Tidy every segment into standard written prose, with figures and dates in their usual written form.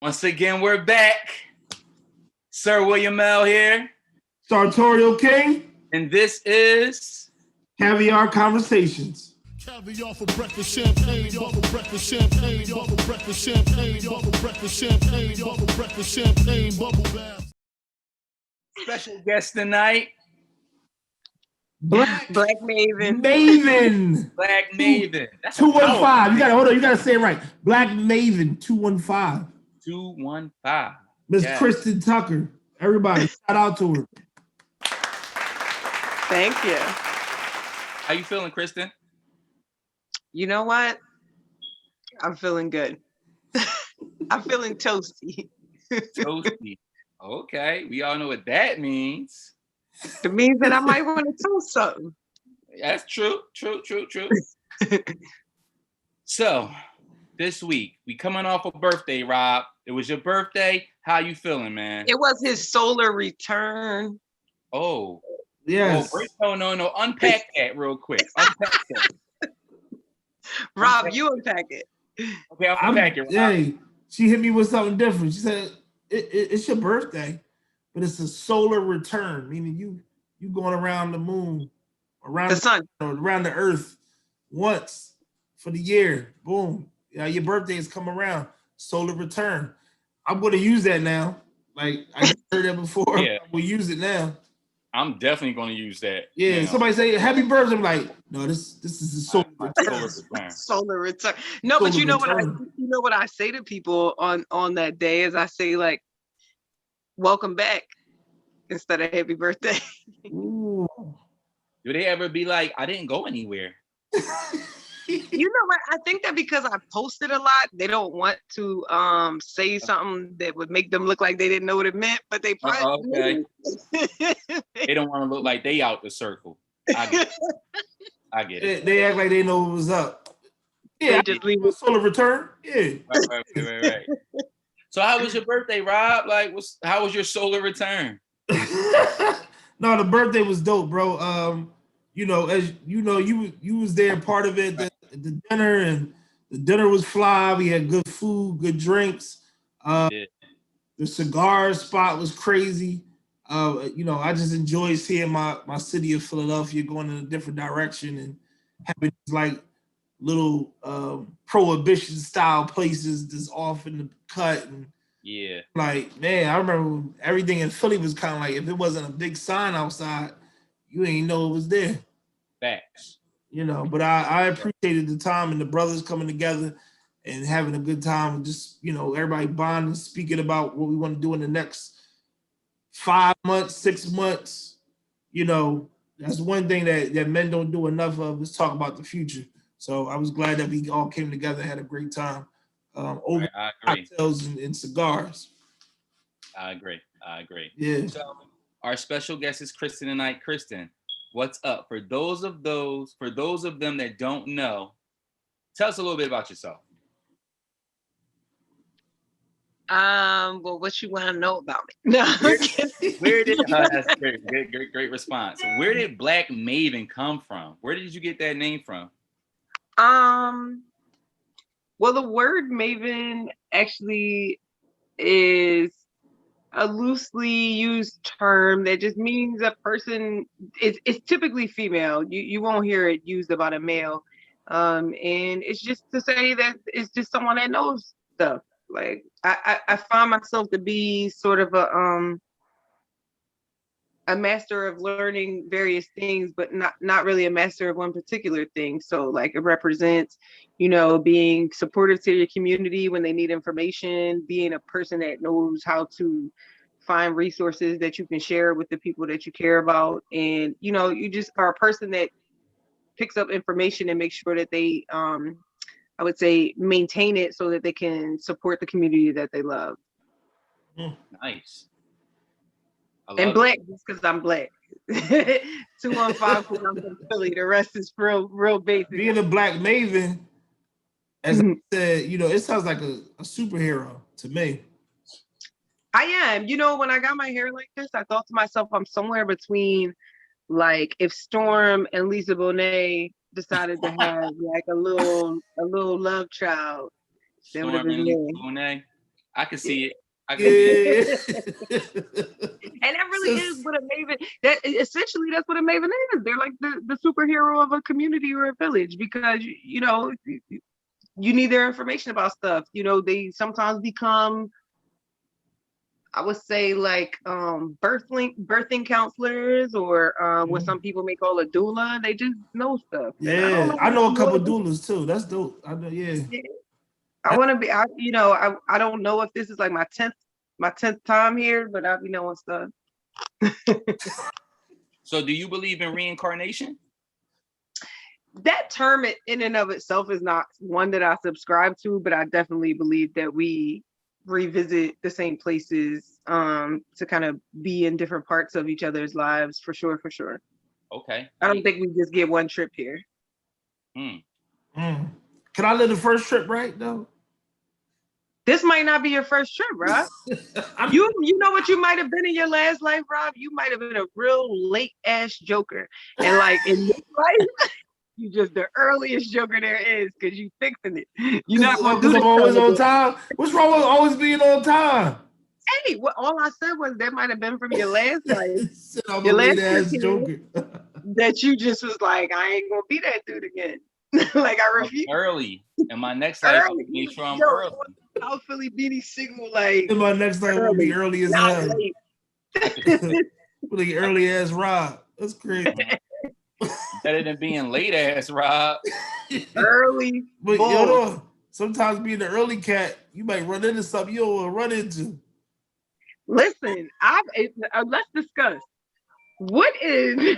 Once again, we're back. Sir William L. here. Sartorial King. And this is Caviar Conversations. Caviar for breakfast, champagne, bubble breakfast, champagne, bubble breakfast, champagne, bubble breakfast, champagne, bubble breakfast, champagne, bubble bath. Special guest tonight. Black Maven. Black Maven. That's 215. You gotta hold on. You gotta say it right. Black Maven 215. 215. Miss Christin Tucker. Everybody, shout out to her. Thank you. How you feeling, Christin? You know what? I'm feeling good. I'm feeling toasty. Toasty. Okay, we all know what that means. It means that I might want to toast something. That's true. So, this week, we coming off a birthday, Rob. It was your birthday. How you feeling, man? It was his solar return. Oh. Yes. Oh, no. Unpack that real quick. Unpack that. Rob, you unpack it. Okay, I'll unpack it, Rob. Hey, she hit me with something different. She said, it's your birthday, but it's a solar return, meaning you going around the moon, around the sun, around the earth once for the year. Boom. Your birthday has come around. Solar return. I'm going to use that now. Like I heard that before. Yeah. We'll use it now. I'm definitely going to use that. Yeah. Now. Somebody say happy birthday. I'm like, no, this is a solar return. Solar return. No, solar but you know return. what I say to people on that day is I say like, welcome back instead of happy birthday. Ooh. Do they ever be like, I didn't go anywhere? You know what? I think that because I posted a lot, they don't want to say something that would make them look like they didn't know what it meant, but they probably okay. They don't want to look like they out the circle. I get it. They act like they know what was up. Yeah, just leave it. Solar return. Yeah. Right. So how was your birthday, Rob? Like, how was your solar return? No, the birthday was dope, bro. You know, as you know, you was there, part of it, the dinner, and the dinner was fly. We had good food, good drinks. The cigar spot was crazy. You know, I just enjoy seeing my city of Philadelphia going in a different direction and having like little prohibition style places that's off in the cut. And yeah, like, man, I remember everything in Philly was kind of like, if it wasn't a big sign outside, you ain't know it was there. Facts. You know, but I appreciated the time and the brothers coming together and having a good time and just, you know, everybody bonding, speaking about what we want to do in the next 5 months, 6 months. You know, that's one thing that men don't do enough of is talk about the future. So I was glad that we all came together and had a great time over cocktails and cigars. I agree. Yeah. So our special guest is Christin tonight. Christin, what's up? For those of them that don't know, tell us a little bit about yourself. Well, what you want to know about me? No. Where did that's great response. Where did Black Maven come from? Where did you get that name from? Well, the word Maven actually is a loosely used term that just means a person. It's typically female. You won't hear it used about a male, and it's just to say that it's just someone that knows stuff. Like I find myself to be sort of a master of learning various things, but not really a master of one particular thing. So like it represents, you know, being supportive to your community when they need information, being a person that knows how to find resources that you can share with the people that you care about. And, you know, you just are a person that picks up information and makes sure that they, I would say, maintain it so that they can support the community that they love. Nice. And black, just because I'm black. 215 because I'm from Philly. The rest is real basic. Being a Black Maven, as I said, you know, it sounds like a superhero to me. I am. You know, when I got my hair like this, I thought to myself, I'm somewhere between, like, if Storm and Lisa Bonet decided to have like a little love child. Storm and Lisa Bonet. I can see it. I can see it. Yeah. And that really is what a Maven. That essentially that's what a Maven is. They're like the superhero of a community or a village because you know you need their information about stuff. You know, they sometimes become, I would say, like birthing counselors, or what some people may call a doula. They just know stuff. And I don't Yeah, know I know a couple what- doulas too. That's dope. I know, yeah. I want to be. I don't know if this is like my 10th time here, but I'll be knowing stuff. So do you believe in reincarnation? That term in and of itself is not one that I subscribe to, but I definitely believe that we revisit the same places to kind of be in different parts of each other's lives, for sure. Okay. I don't think we just get one trip here. Mm. Can I live the first trip right though? This might not be your first trip, Rob. You know what you might have been in your last life, Rob? You might have been a real late ass joker. And like in this life, you just the earliest joker there is because you fixing it. You're not gonna do Because this I'm always stuff on again. time. What's wrong with always being on time? Hey, all I said was that might have been from your last life. Said I'm a Your last late ass trip joker. that you just was like, I ain't gonna be that dude again. Like I I'm refuse. early. In my next life, I'll make sure I'm early. South Philly beanie signal like In my next life will be early as not hell. late. Like early ass Rob. That's crazy. Better than being late ass, Rob. Early. But you bull. know, sometimes being the early cat, you might run into something you don't want to run into. Listen, let's discuss. What is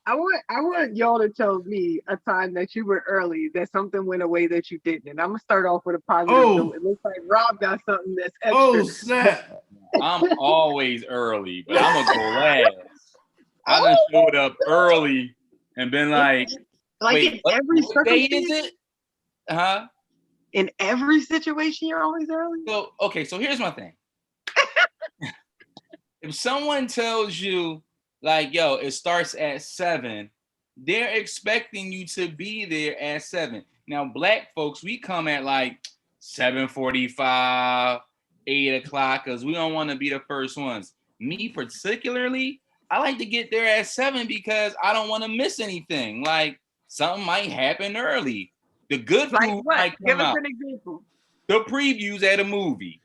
I want y'all to tell me a time that you were early, that something went away that you didn't. And I'm gonna start off with a positive note. It looks like Rob got something that's extra. Oh snap. I'm always early, but I'm gonna go last. I done showed up early and been like wait, in every what day circumstance, is it? Huh? in every situation, you're always early. So here's my thing. If someone tells you, like, yo, it starts at 7, they're expecting you to be there at 7. Now, black folks, we come at like 7:45, 8 o'clock, because we don't want to be the first ones. Me particularly, I like to get there at 7 because I don't want to miss anything. Like, something might happen early. The good food Like what? might Give come us out. an example. The previews at a movie.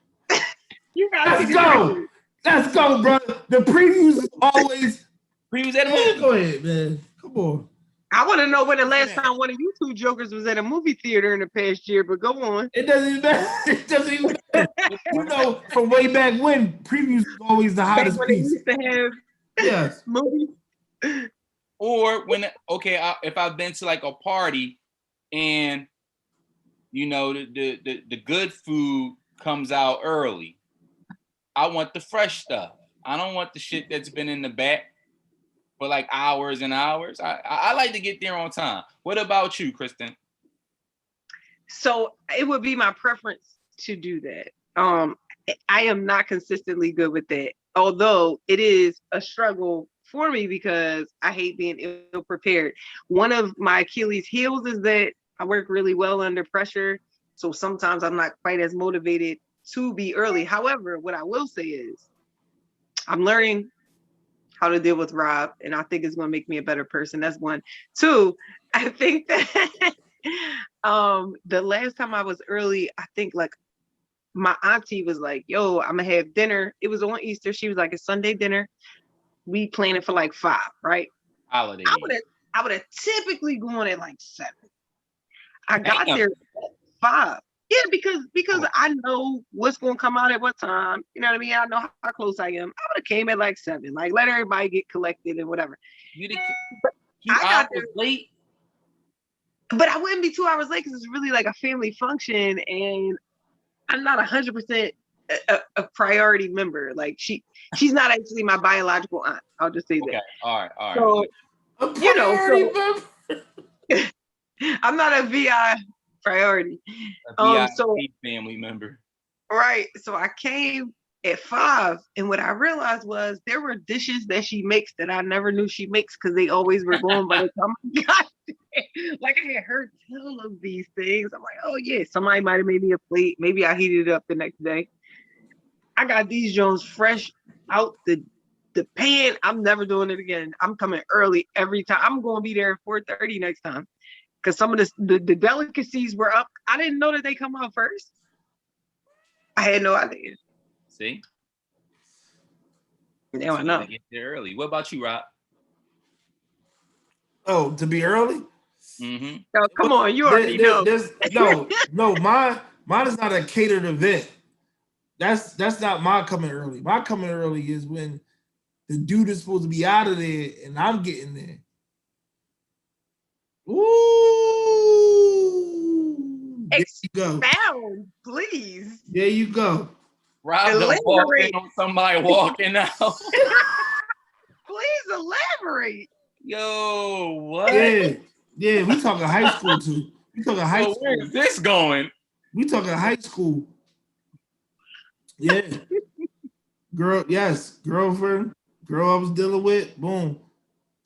You gotta Let's go. Let's go, bro. The previews is always. Previews at a Man, movie. go ahead, man. Come on. I want to know when the last time one of you two jokers was at a movie theater in the past year, but go on. It doesn't even matter. It doesn't even matter. You know, from way back when, previews was always the Back hottest when they piece. used to have Yes. movies. Or when, if I've been to like a party and, you know, the good food comes out early. I want the fresh stuff. I don't want the shit that's been in the back for like hours and hours. I like to get there on time. What about you, Christin? So it would be my preference to do that. I am not consistently good with that, although it is a struggle for me because I hate being ill prepared. One of my Achilles heels is that I work really well under pressure. So sometimes I'm not quite as motivated to be early. However, what I will say is I'm learning how to deal with Rob, and I think it's going to make me a better person. That's one. Two, I think that the last time I was early, I think like my auntie was like, yo, I'm gonna have dinner. It was on Easter. She was like, it's Sunday dinner. We planned it for like 5, right? Holiday. I would have typically gone at like 7. I got Damn. there at 5. Yeah, because I know what's gonna come out at what time. You know what I mean? I know how close I am. I would have came at like 7. Like let everybody get collected and whatever. You did I got hours late. But I wouldn't be 2 hours late because it's really like a family function, and I'm not 100% a priority member. Like she's not actually my biological aunt. I'll just say Okay. that. All right. So, A you know, priority so- member. I'm not a VI priority. A So VIP family member. right. So I came at 5, and what I realized was there were dishes that she makes that I never knew she makes because they always were gone by the time I got there. Like I had heard tell of these things. I'm like, oh yeah, somebody might have made me a plate. Maybe I heated it up the next day. I got these Jones fresh out the pan. I'm never doing it again. I'm coming early every time. I'm going to be there at 4:30 next time because some of the delicacies were up. I didn't know that they come out first. I had no idea. See? Now I know. Get there early. What about you, Rob? Oh, to be early? Mm-hmm. Oh, come on, you already know. No, mine is not a catered event. That's not my coming early. My coming early is when the dude is supposed to be out of there and I'm getting there. Ooh, there you go. Expound, please. There you go. Rob done walking on somebody walking out. Please elaborate. Yo, what? Yeah, we talking high school too. We talking high school. Where is this going? We talking high school. Yeah. Girlfriend, girl I was dealing with, boom.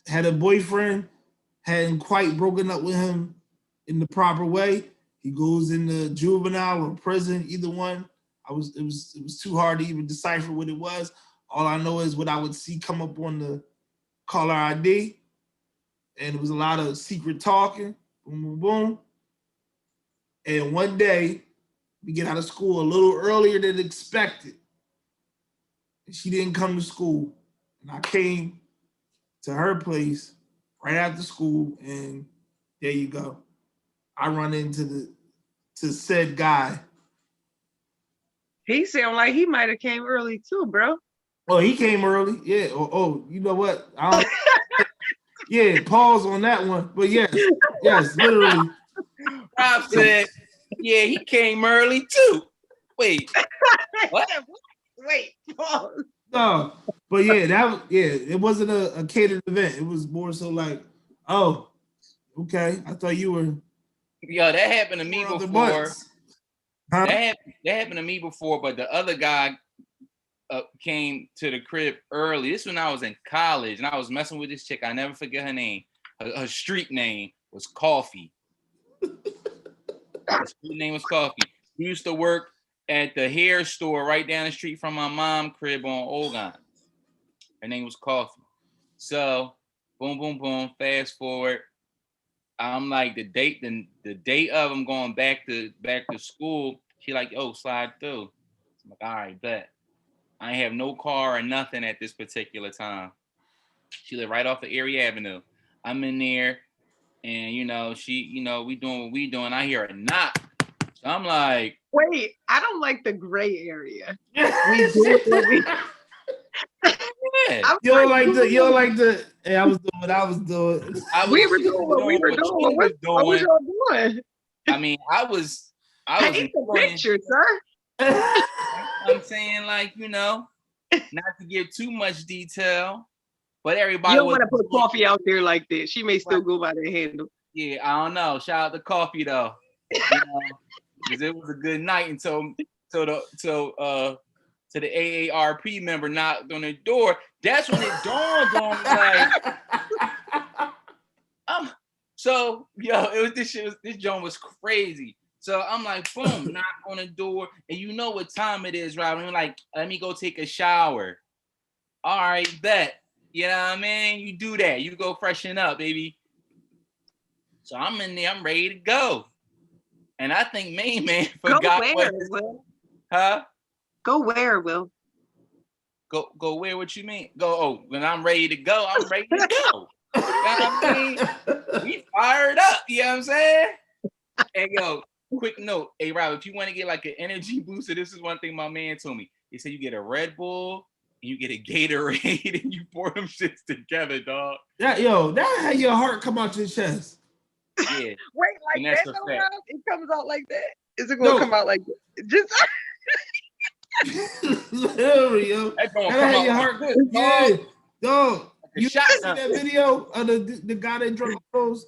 Had a boyfriend, hadn't quite broken up with him in the proper way. He goes into juvenile or prison, either one. It was too hard to even decipher what it was. All I know is what I would see come up on the caller ID. And it was a lot of secret talking, boom, boom, boom. And one day, we get out of school a little earlier than expected. And she didn't come to school. And I came to her place right after school, and there you go. I run into said guy. He sound like he might have came early too, bro. Oh, he came early. Yeah. Oh, you know what? Yeah, pause on that one. But yes, literally. Rob said, yeah, he came early too. Wait, what? Wait, pause. No, but it wasn't a catered event. It was more so like, oh, okay. I thought you were. Yo, that happened to me before. Huh? That happened to me before, but the other guy came to the crib early. This when I was in college, and I was messing with this chick. I never forget her name. Her street name was Coffee. Her street name was Coffee. She used to work at the hair store right down the street from my mom's crib on Ogon. Her name was Coffee. So, boom, boom, boom. Fast forward. I'm like the date of I'm going back to school. She like, oh, slide through. I'm like, all right, bet. I ain't have no car or nothing at this particular time. She lived right off of Erie Avenue. I'm in there, and we doing what we doing. I hear a knock. So I'm like, wait, I don't like the gray area. Yeah. You don't like the. Hey, I was doing what I was doing. We were doing what we were doing. What was y'all doing? I mean, I was paint the picture, sir. I'm saying, like, not to give too much detail, but everybody. You don't want to put Coffee out there like this. She may still go by the handle. Yeah, I don't know. Shout out to Coffee though, because it was a good night until the AARP member knocked on the door. That's when it dawned on me, like, this joint was crazy. So I'm like, boom, knock on the door, and you know what time it is, right? I'm like, let me go take a shower. All right, bet. You know what I mean? You do that. You go freshen up, baby. So I'm in there. I'm ready to go. And I think Maven forgot Will? Huh? Go where, Will? Go where? What you mean? When I'm ready to go, I'm ready to go. You know what I mean? We fired up. You know what I'm saying? And yo, quick note. Hey, Rob, if you want to get like an energy booster, this is one thing my man told me. He said you get a Red Bull, and you get a Gatorade, and you pour them shits together, dog. That had your heart come out your chest. Yeah. Wait, like that? It comes out like that? Is it going to come out like that? Just... Literally, yo. That's gonna come out your heart. Like this, yeah, dog. You see that video of the guy that drunk those?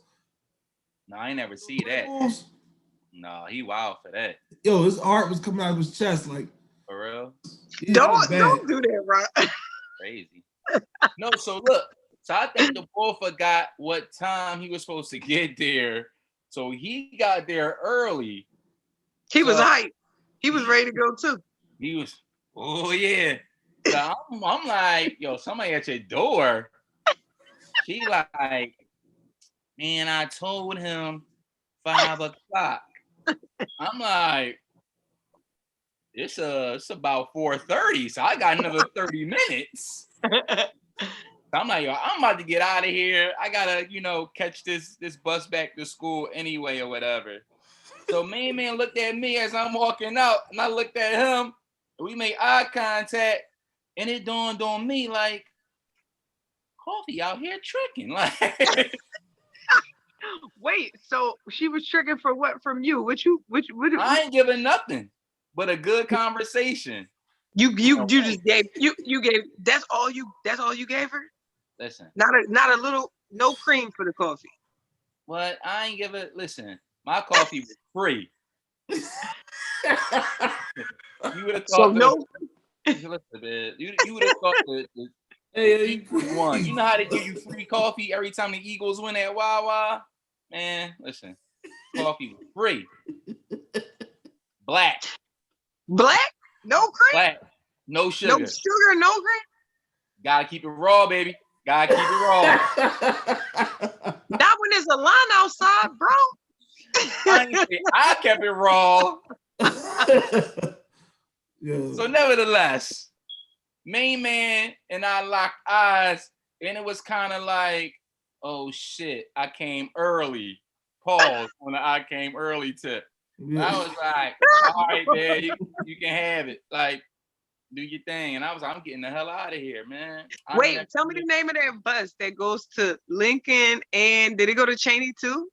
No, I ain't never see that. No, he wild for that. Yo, his heart was coming out of his chest, like, for real. Don't do that, Rob. Crazy. No, so look. So I think the boy forgot what time he was supposed to get there. So he got there early. He was hyped. He was ready to go too. He was. Oh yeah. So I'm like, yo, somebody at your door. She like, man, I told him 5 o'clock. I'm like, it's about 4:30, so I got another 30 minutes. I'm like, yo, I'm about to get out of here. I gotta, catch this bus back to school anyway or whatever. So man looked at me as I'm walking out, and I looked at him, and we made eye contact, and it dawned on me like, coffee out here tricking. Like, Wait, so she was tricking for what from you? What I ain't giving nothing but a good conversation. you just gave you gave that's all you gave her? Listen. Not a little, no cream for the coffee. But I ain't give it. Listen, my coffee was free. You would have thought. So you would have thought the Eagles won. You know how they give you free coffee every time the Eagles win at Wawa? Man, listen, coffee was free. Black, no cream, black, no sugar, no cream. Gotta keep it raw, baby. Gotta keep it raw. Not when there's a line outside, bro. I kept it raw. Yeah. So nevertheless, main man and I locked eyes, and it was kind of like, oh shit, I came early. Pause on the I came early tip. Yeah. I was like, all right, man, you can have it. Like, do your thing. And I'm getting the hell out of here, man. Wait, tell me the name of that bus that goes to Lincoln, and did it go to Cheney too?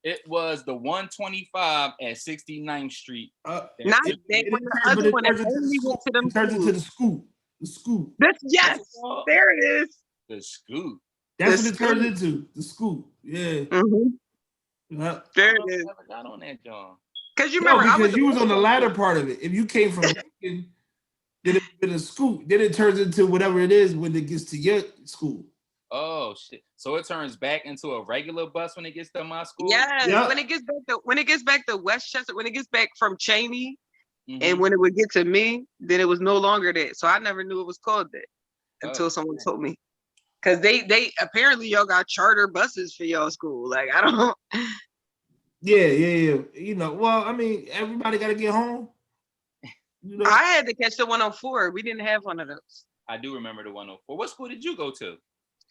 It was the 125 at 69th Street. Not that one, the other one that only went to them. It turns into the scoop. The scoop. Yes, there it is. The scoop. That's what it turns into. The scoop. Yeah. Mm-hmm. Yep. There it is. I got on that, John. Because you remember, because you was on the latter part of it. If you came from Lincoln, then it's been a scoop. Then it turns into whatever it is when it gets to your school. Oh shit! So it turns back into a regular bus when it gets to my school. Yes, yep. When it gets back to Westchester, when it gets back from Cheney, and when it would get to me, then it was no longer that. So I never knew it was called that until someone told me. Because they apparently y'all got charter buses for y'all school. Like I don't. Yeah. Well, I mean, everybody got to get home. I had to catch the 104. We didn't have one of those. I do remember the 104. What school did you go to?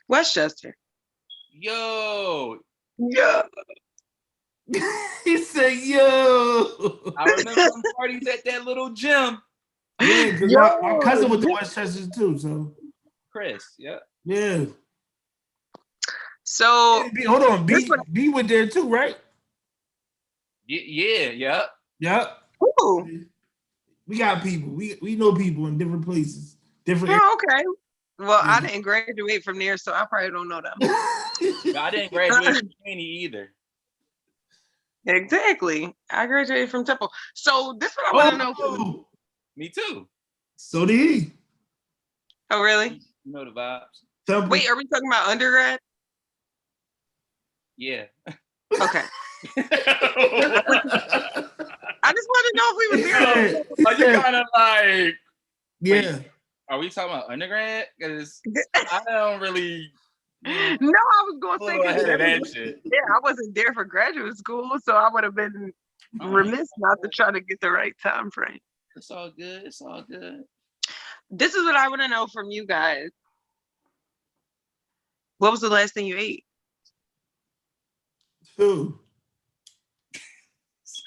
Westchester. Yo. He said, yo. I remember some parties at that little gym. Yeah, because my cousin went to Westchester too, so. Chris, yeah. Yeah. So. Hey, hold on, B went there too, right? Yeah. Yep. Ooh. We got people. We know people in different places. Different areas. Okay. Well, I didn't graduate from there, so I probably don't know them. I didn't graduate from Cheney either. Exactly. I graduated from Temple. So this is what I want to know from you. Me too. So did he. Oh, really? You know the vibes. Temple. Wait, are we talking about undergrad? Yeah. Okay. I just want to know if we were there. Are you kind of like? Yeah. Wait, are we talking about undergrad? Because I don't really. No, I was going to say that shit. Yeah, I wasn't there for graduate school, so I would have been remiss not to try to get the right time frame. It's all good. It's all good. This is what I want to know from you guys. What was the last thing you ate? Food.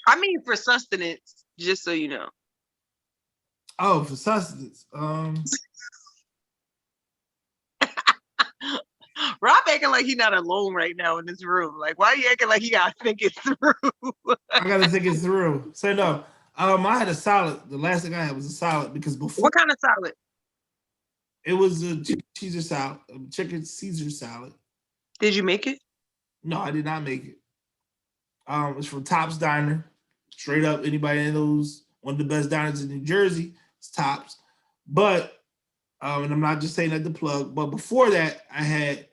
I mean, for sustenance, just so you know. Oh, for sustenance. Rob acting like he's not alone right now in this room. Like, why are you acting like he gotta think it through? I gotta think it through. So no, I had a salad. The last thing I had was a salad because before. What kind of salad? It was a Caesar salad, a chicken Caesar salad. Did you make it? No, I did not make it. It's from Tops Diner. Straight up, anybody that knows one of the best diners in New Jersey, it's Tops. But, and I'm not just saying that to plug, but before that, I had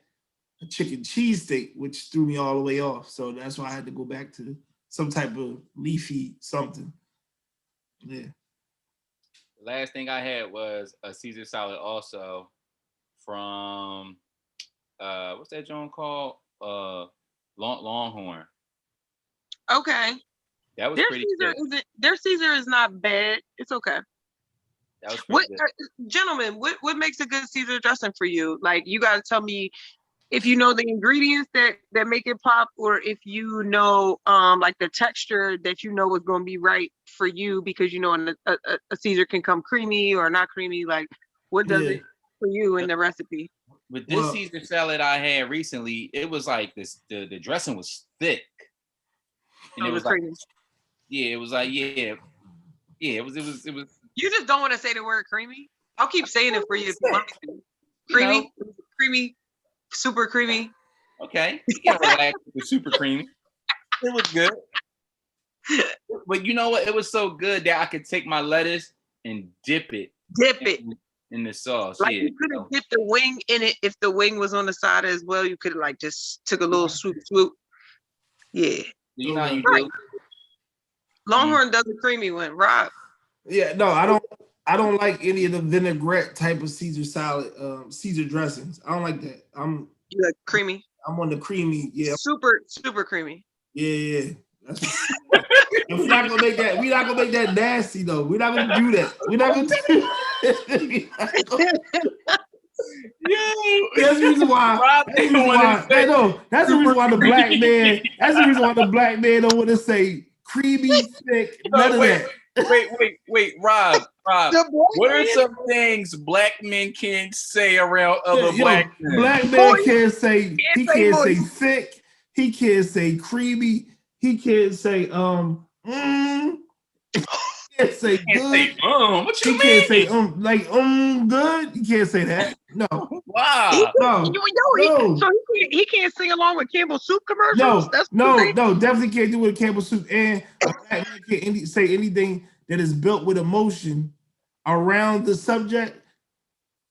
a chicken cheesesteak, which threw me all the way off. So that's why I had to go back to some type of leafy something. Yeah. last thing I had was a Caesar salad also from what's that joint called? Longhorn. Okay. That was Their pretty Caesar good. isn't. Their Caesar is not bad. It's okay. That was What, pretty good. gentlemen? What makes a good Caesar dressing for you? Like, you got to tell me if you know the ingredients that make it pop, or if you know like the texture that you know is going to be right for you, because you know a Caesar can come creamy or not creamy. Like, what does it for you in the recipe? With this Caesar salad I had recently, it was like this. The dressing was thick, and it was like, creamy. yeah, it was like, yeah, it was. You just don't want to say the word creamy. I'll keep saying it for you if you want me to. Creamy, creamy, super creamy. Okay, you can relax with the super creamy. It was good, but you know what? It was so good that I could take my lettuce and dip it in the sauce. Like, yeah, you could have dipped the wing in it if the wing was on the side as well. You could have like just took a little swoop. Yeah. You know how you do. Longhorn does a creamy one, Rob. Yeah, no, I don't like any of the vinaigrette type of Caesar salad, Caesar dressings. I don't like that. You like creamy? I'm on the creamy, yeah. Super creamy. Yeah. And we're not gonna make that nasty though. We're not gonna do that. We're not gonna do That's the reason why. That's the reason why the black man. That's the reason why the black man don't want to say creamy, thick. None of that. Wait, Rob. What are some things black men can't say around other black men? Black man can't say say thick. He can't say creamy. He can't say He can't say good. What you he mean? Can't say good. He can't say that. No. Wow. So he can't sing along with Campbell Soup commercials. No, definitely can't do it with Campbell Soup. And a black man can't say anything that is built with emotion around the subject.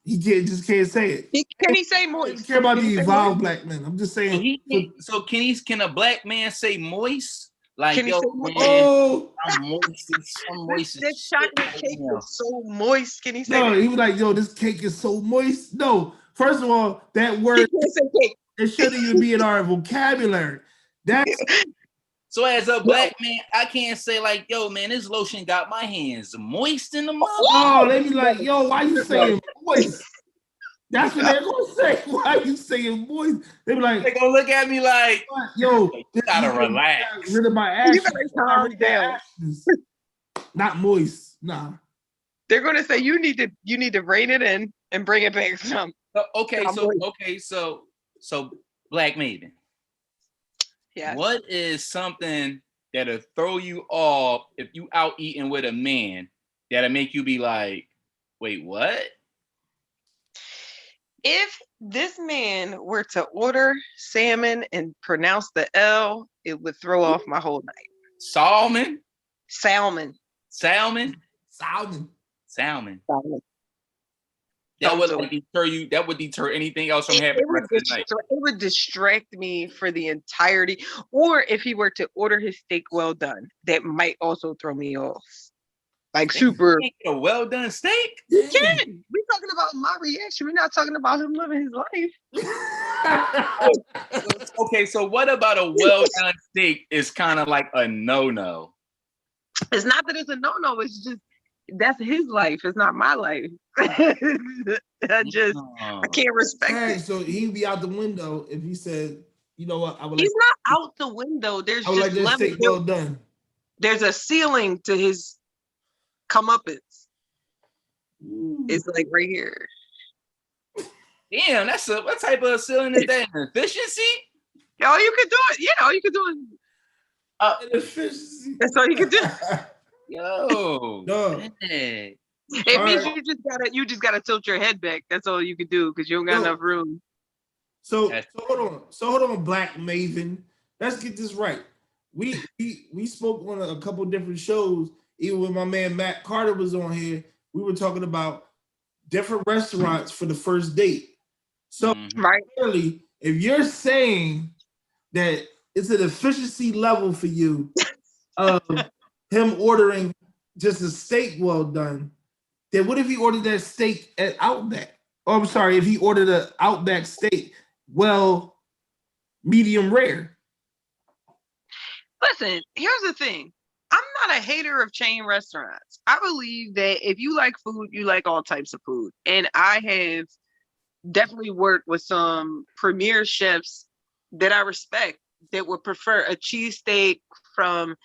He can't say it. Can he say moist? I don't care about the evolved black men. I'm just saying. Can a black man say moist? Like, can yo, man, I'm moist. I'm moist. This chocolate cake is so moist. Can he say no, that? he was like, yo, this cake is so moist. No, first of all, that word, it shouldn't even be in our vocabulary. So as a black man, I can't say like, yo, man, this lotion got my hands moist in the mouth. Oh, they be like, yo, why you saying moist? That's what they're gonna say. Why you saying moist? They be like, they're gonna look at me like, yo, you gotta relax. Got rid of my actions. You gotta calm down. Not moist. Nah. They're gonna say you need to rein it in and bring it back some. So Black Maven. Yeah. What is something that'll throw you off if you out eating with a man that'll make you be like, wait, what? If this man were to order salmon and pronounce the L, it would throw off my whole night. Salmon. That would like deter you. That would deter anything else from happening. It would distract me for the entirety. Or if he were to order his steak well done, that might also throw me off. Like super. A well done steak? You can. We're talking about my reaction. We're not talking about him living his life. Okay, so what about a well done steak is kind of like a no-no? It's not that it's a no-no. It's just that's his life. It's not my life. I can't respect it. So he'd be out the window if he said, you know what? He's not out the window. There's just like this steak well done. There's a ceiling to his comeuppance. It's like right here. Damn, what type of ceiling is that? Efficiency? Yo, you could do it. You could do it. Efficiency. That's all you could do. Yo, no. It means you just gotta tilt your head back. That's all you could do because you don't got enough room. So hold on, Black Maven. Let's get this right. We spoke on a couple different shows. Even when my man Matt Carter was on here, we were talking about different restaurants for the first date. So clearly, if you're saying that it's an efficiency level for you of him ordering just a steak well done, Then what if he ordered that steak at Outback? Oh, I'm sorry, if he ordered an Outback steak, well, medium rare. Listen, here's the thing. I'm not a hater of chain restaurants. I believe that if you like food, you like all types of food. And I have definitely worked with some premier chefs that I respect that would prefer a cheesesteak from,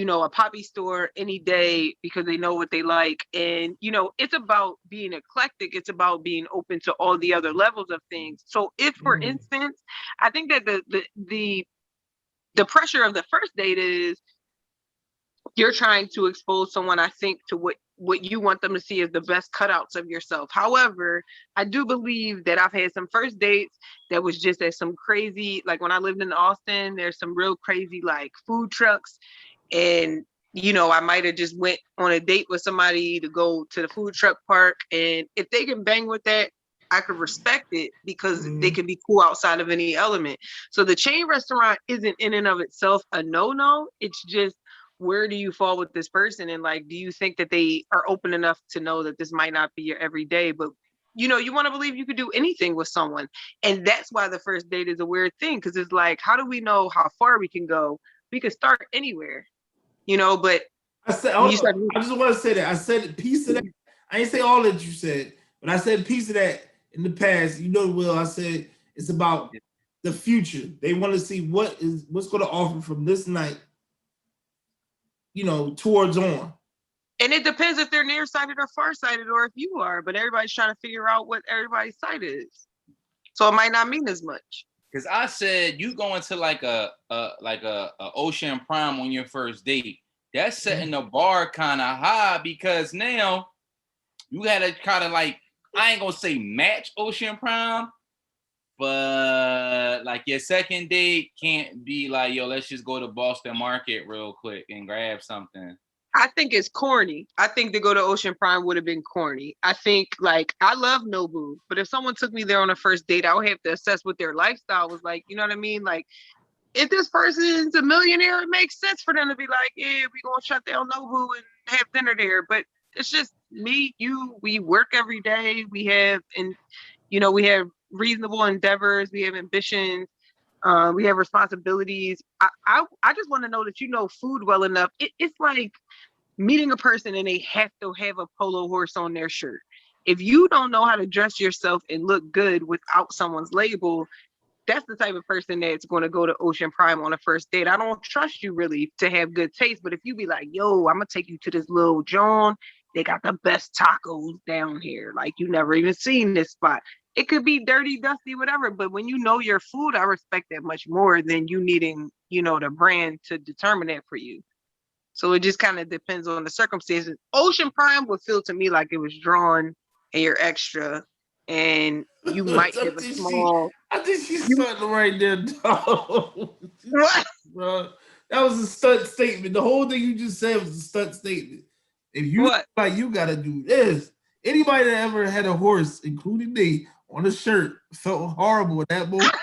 a Poppy store any day because they know what they like. And, it's about being eclectic. It's about being open to all the other levels of things. So if, for instance, I think that the pressure of the first date is you're trying to expose someone, I think, to what you want them to see as the best cutouts of yourself. However, I do believe that I've had some first dates that was just at some crazy, like when I lived in Austin, there's some real crazy like food trucks. And, I might have just went on a date with somebody to go to the food truck park. And if they can bang with that, I could respect it because they can be cool outside of any element. So the chain restaurant isn't in and of itself a no-no. It's just, where do you fall with this person? And like, do you think that they are open enough to know that this might not be your everyday, but you want to believe you could do anything with someone. And that's why the first date is a weird thing. Cause it's like, how do we know how far we can go? We could start anywhere, but I said, I just want to say that I said a piece of that. I didn't say all that you said, but I said a piece of that in the past. Will, I said it's about the future. They want to see what's going to offer from this night, towards on. And it depends if they're nearsighted or farsighted, or if you are, but everybody's trying to figure out what everybody's sight is. So it might not mean as much. Because I said you go into like a Ocean Prime on your first date. That's setting the bar kind of high because now you gotta kind of like, I ain't gonna say match Ocean Prime, but like your second date can't be like, yo, let's just go to Boston Market real quick and grab something. I think it's corny. I think to go to Ocean Prime would have been corny. I think like I love Nobu, but if someone took me there on a first date, I would have to assess what their lifestyle was like. You know what I mean? Like if this person's a millionaire, it makes sense for them to be like, yeah, we gonna shut down Nobu and have dinner there. But it's just me, we work every day. We have we have reasonable endeavors, we have ambitions, we have responsibilities. I just want to know that you know food well enough. It's like meeting a person and they have to have a polo horse on their shirt. If you don't know how to dress yourself and look good without someone's label, that's the type of person that's going to go to Ocean Prime on a first date. I don't trust you really to have good taste, but if you be like, yo, I'm gonna take you to this little John, they got the best tacos down here. Like you never even seen this spot. It could be dirty, dusty, whatever. But when you know your food, I respect that much more than you needing, the brand to determine that for you. So it just kind of depends on the circumstances. Ocean Prime would feel to me like it was drawn and you're extra and you might have a small. I think she's stunting right there, dog. What? Bro, that was a stunt statement. The whole thing you just said was a stunt statement. If you like, you gotta do this. Anybody that ever had a horse, including me, on a shirt felt horrible at that moment.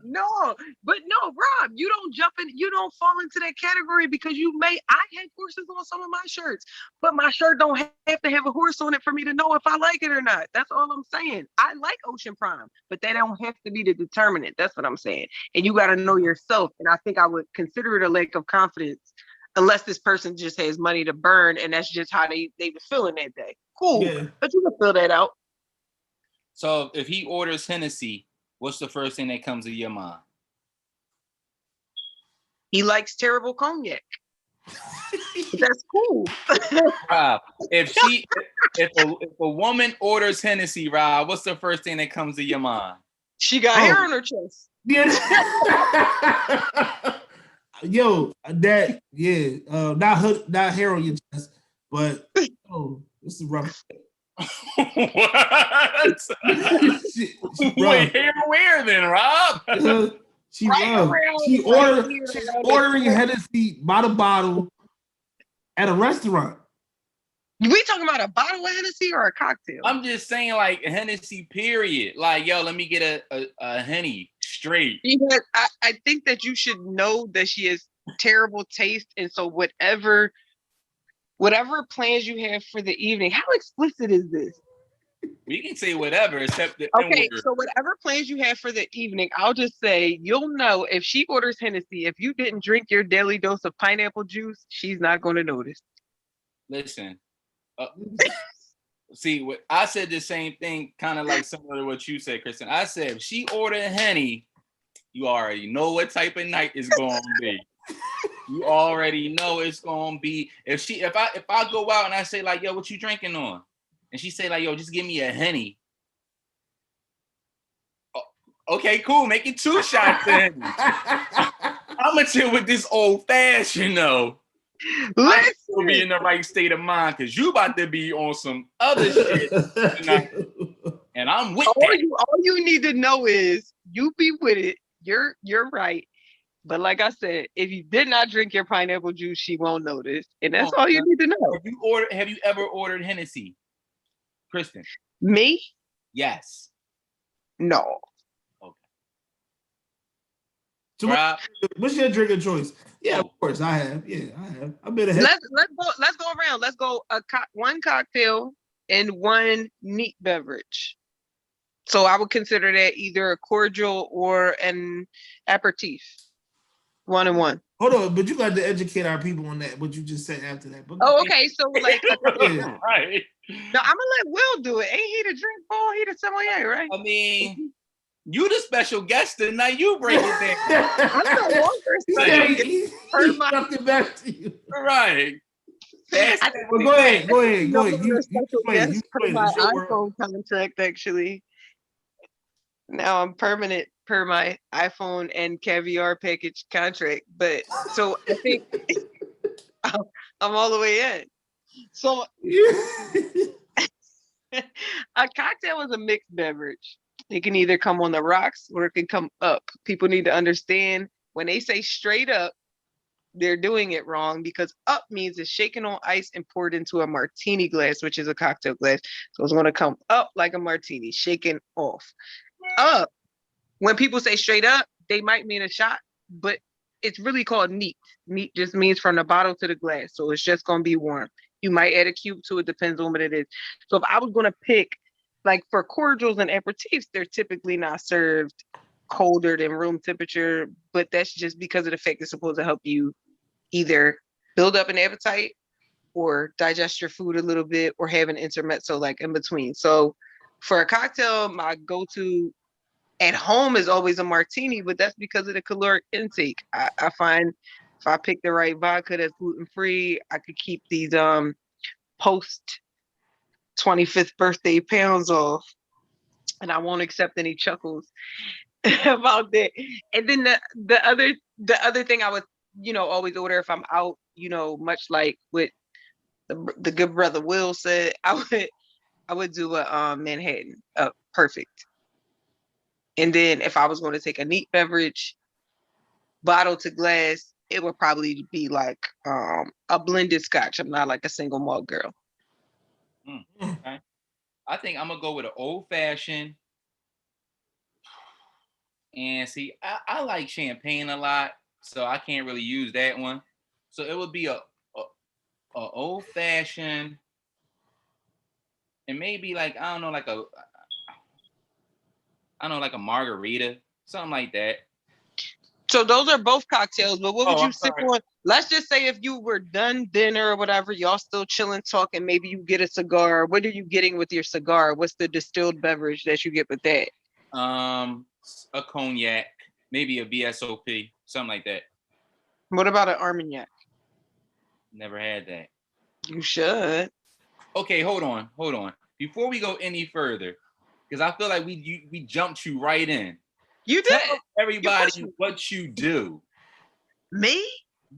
No, Rob, you don't jump in, you don't fall into that category because I had horses on some of my shirts, but my shirt don't have to have a horse on it for me to know if I like it or not. That's all I'm saying. I like Ocean Prime, but they don't have to be the determinant. That's what I'm saying. And you got to know yourself. And I think I would consider it a lack of confidence unless this person just has money to burn and that's just how they were feeling that day. Cool, yeah. But you can fill that out. So if he orders Hennessy, what's the first thing that comes to your mind? He likes terrible cognac. That's cool. Rob, if a woman orders Hennessy, Rob, what's the first thing that comes to your mind? She got hair on her chest. Yeah. Yo, that not hair on your chest, but this is rough. What? Wait, hair where then, Rob? She ordering Hennessy by the bottle at a restaurant. We talking about a bottle of Hennessy or a cocktail? I'm just saying, like Hennessy. Period. Like, yo, let me get a Henny straight. Because I think that you should know that she has terrible taste, and so whatever whatever plans you have for the evening. How explicit is this? We can say whatever except the N Okay, word. so whatever plans you have for the evening, I'll just say you'll know if she orders Hennessy, if you didn't drink your daily dose of pineapple juice, she's not going to notice. Listen, see, what I said the same thing, kind of like similar to what you said, Kristen. I said if she ordered Henny, you already know what type of night it's going to be. You already know it's going to be. If I go out and I say like, yo, what you drinking on? And she say like, yo, just give me a Henny. Okay, cool. Make it 2 shots then. I'm gonna chill with this old fashioned though. I will be in the right state of mind because you about to be on some other shit tonight, and I'm with that. All you need to know is you be with it. You're right. But like I said, if you did not drink your pineapple juice, she won't notice, and that's all you need to know. Have you ever ordered Hennessy, Kristen? Me? Yes. No. So what's your drink of choice? Yeah, of course I have. Yeah, I have. I've been ahead. Let's go around. Let's go one cocktail and one neat beverage. So I would consider that either a cordial or an aperitif. 1 and 1. Hold on, but you got to educate our people on that. What you just said after that. But okay. So like, right. No, I'm gonna let Will do it. Ain't he the drink ball? He the sommelier, right? I mean. You the special guest tonight. You break it down. I'm the longer special back to you. Right. Well, go ahead. You explain my iPhone contract, actually. Now I'm permanent per my iPhone and Caviar package contract. But so I think I'm all the way in. So a cocktail is a mixed beverage. It can either come on the rocks or it can come up. People need to understand when they say straight up, they're doing it wrong because up means it's shaken on ice and poured into a martini glass, which is a cocktail glass. So it's going to come up like a martini, shaken off. Up, when people say straight up, they might mean a shot, but it's really called neat. Neat just means from the bottle to the glass. So it's just going to be warm. You might add a cube to it, depends on what it is. So if I was going to pick, like for cordials and aperitifs, they're typically not served colder than room temperature, but that's just because of the fact it's supposed to help you either build up an appetite or digest your food a little bit or have an intermezzo like in between. So for a cocktail, my go-to at home is always a martini, but that's because of the caloric intake. I find if I pick the right vodka that's gluten-free, I could keep these post 25th birthday pounds off, and I won't accept any chuckles about that. And then the other thing I would always order if I'm out, much like what the good brother Will said, I would do a Manhattan, perfect. And then if I was going to take a neat beverage, bottle to glass, it would probably be like a blended scotch. I'm not like a single malt girl. Okay. I think I'm gonna go with an old fashioned. And see, I like champagne a lot, so I can't really use that one. So it would be a old fashioned, and maybe like I don't know, like a margarita, something like that. So those are both cocktails, but what would you sip on? Let's just say if you were done dinner or whatever, y'all still chilling, talking, maybe you get a cigar. What are you getting with your cigar? What's the distilled beverage that you get with that? A cognac, maybe a VSOP, something like that. What about an Armagnac? Never had that. You should. Okay, hold on. Before we go any further, because I feel like we jumped you right in. You did. Tell everybody what you do. Me?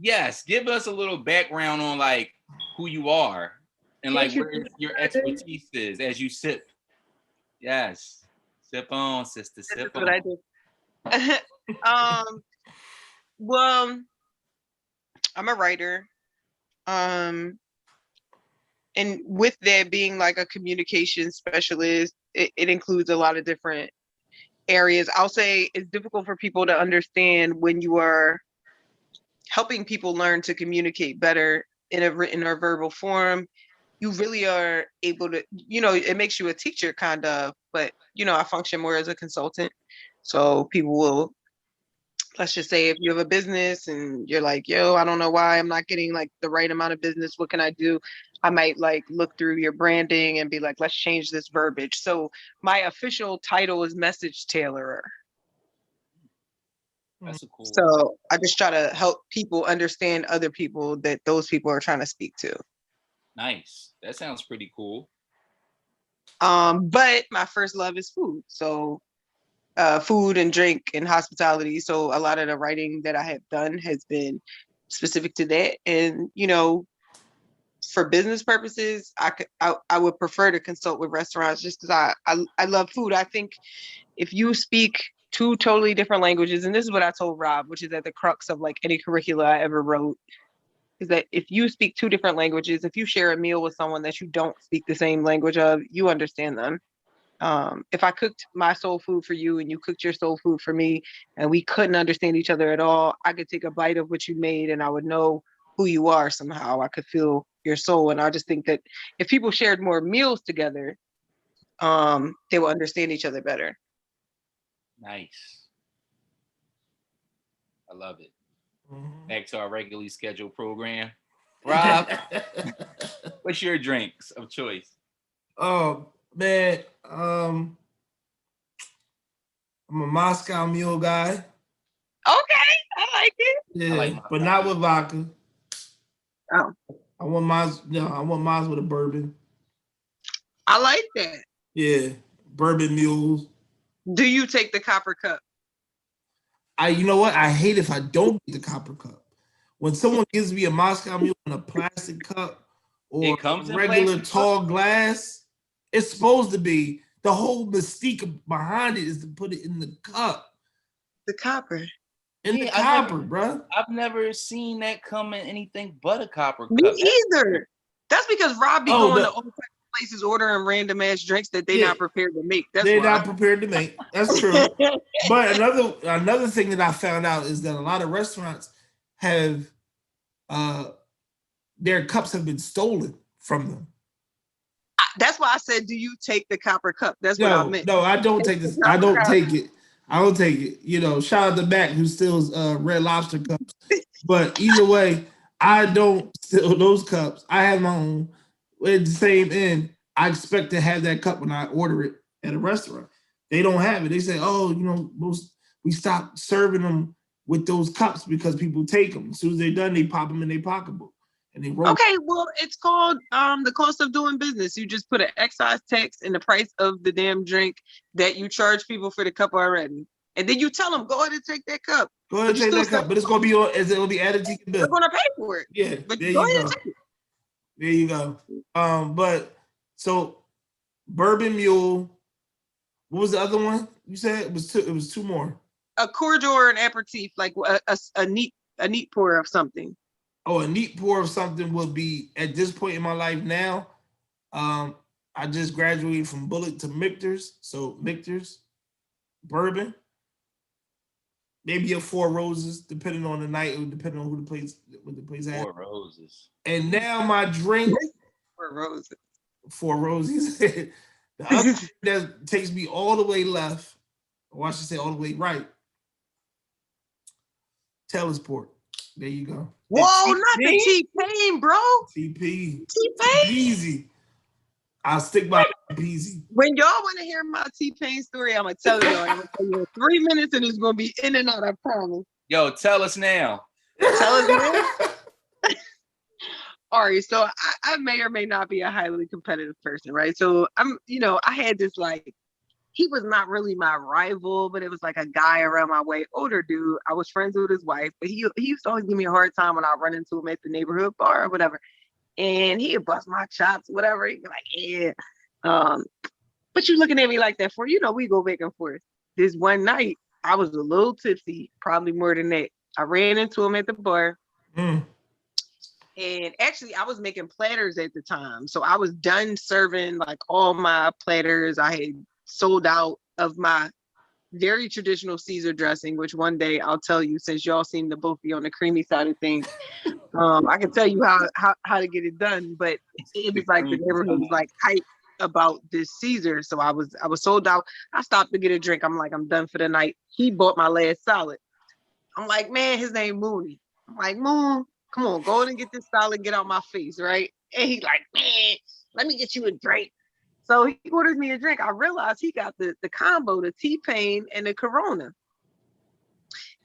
Yes. Give us a little background on like who you are and like where your expertise is as you sip. Yes. Sip on, sister. Sip on. That's what I do. Well, I'm a writer. And with that being like a communication specialist, it includes a lot of different areas. I'll say it's difficult for people to understand when you are helping people learn to communicate better. in a written or verbal form, you really are able to, it makes you a teacher kind of, but I function more as a consultant. So people will, let's just say if you have a business and you're like, yo, I don't know why I'm not getting like the right amount of business. What can I do? I might like look through your branding and be like, let's change this verbiage. So my official title is message tailorer. That's a cool. So I just try to help people understand other people that those people are trying to speak to. Nice. That sounds pretty cool. But my first love is food. So food and drink and hospitality. So a lot of the writing that I have done has been specific to that. And, for business purposes, I would prefer to consult with restaurants just because I love food. I think if you speak two totally different languages, and this is what I told Rob, which is at the crux of like any curricula I ever wrote, is that if you speak two different languages, if you share a meal with someone that you don't speak the same language of, you understand them. If I cooked my soul food for you and you cooked your soul food for me and we couldn't understand each other at all, I could take a bite of what you made and I would know who you are somehow. I could feel your soul. And I just think that if people shared more meals together, they will understand each other better. Nice. I love it. Back to our regularly scheduled program. Rob, what's your drinks of choice? Oh man, I'm a Moscow Mule guy. Okay, I like it. Yeah, like but not with vodka. Oh, I want mine with a bourbon. I like that. Yeah, bourbon mules. Do you take the copper cup? You know what? I hate if I don't get the copper cup. When someone gives me a Moscow Mule in a plastic cup or It comes in regular plastic tall glass, it's supposed to be. The whole mystique behind it is to put it in the cup. The copper. In the copper, bro. I've never seen that come in anything but a copper cup. Me either. That's because Rob be going to all types of places ordering random ass drinks that they're not prepared to make. That's they're why. not prepared to make. That's true. But another thing that I found out is that a lot of restaurants have their cups have been stolen from them. That's why I said, do you take the copper cup? That's what I meant. No, I don't take this. I don't take it. I don't take it. Shout out to Mac who steals Red Lobster cups. But either way, I don't steal those cups. I have my own. At the same end, I expect to have that cup when I order it at a restaurant. They don't have it. They say, we stopped serving them with those cups because people take them. As soon as they're done, they pop them in their pocketbook and they roll. Okay, well, it's called the cost of doing business. You just put an excise tax in the price of the damn drink that you charge people for the cup already. And then you tell them, go ahead and take that cup. Go ahead and take that cup, but it's gonna be added to your bill. They're gonna pay for it. Yeah, but there go you ahead go. and take it. There you go. But so bourbon mule. What was the other one? You said it was two. It was two more. A cordial or an aperitif, like a neat pour of something. Oh, a neat pour of something would be at this point in my life now. I just graduated from Bullet to Michter's, so Michter's bourbon. Maybe a Four Roses, depending on the night or depending on what the place had. Four Roses. And now my drink. Four Roses. Four Roses. The other thing that takes me all the way left, or I should say all the way right. Taylor's Port. There you go. Whoa, not the T-Pain, bro. TP. T-Pain. Easy. I'll stick by Peasy. When y'all want to hear my T-Pain story, I'm gonna tell y'all. I'm gonna tell you in 3 minutes, and it's gonna be in and out. I promise. Yo, tell us now. Tell us now. All right, so I may or may not be a highly competitive person, right? So I had this he was not really my rival, but it was like a guy around my way, older dude. I was friends with his wife, but he used to always give me a hard time when I run into him at the neighborhood bar or whatever. And he'd bust my chops, whatever. He'd be like, yeah. But you looking at me like that for? We go back and forth. This one night, I was a little tipsy, probably more than that. I ran into him at the bar. And actually, I was making platters at the time. So I was done serving all my platters. I had sold out of my very traditional Caesar dressing, which one day I'll tell you, since y'all seem to both be on the creamy side of things. I can tell you how to get it done, but it was like the neighborhood was like hype about this Caesar. So I was sold out. I stopped to get a drink. I'm like, I'm done for the night. He bought my last salad. I'm like, man, his name Mooney. I'm like, Moon, come on, go in and get this salad, get out my face, right? And he's like, man, let me get you a drink. So he orders me a drink. I realized he got the combo, the T-Pain and the Corona.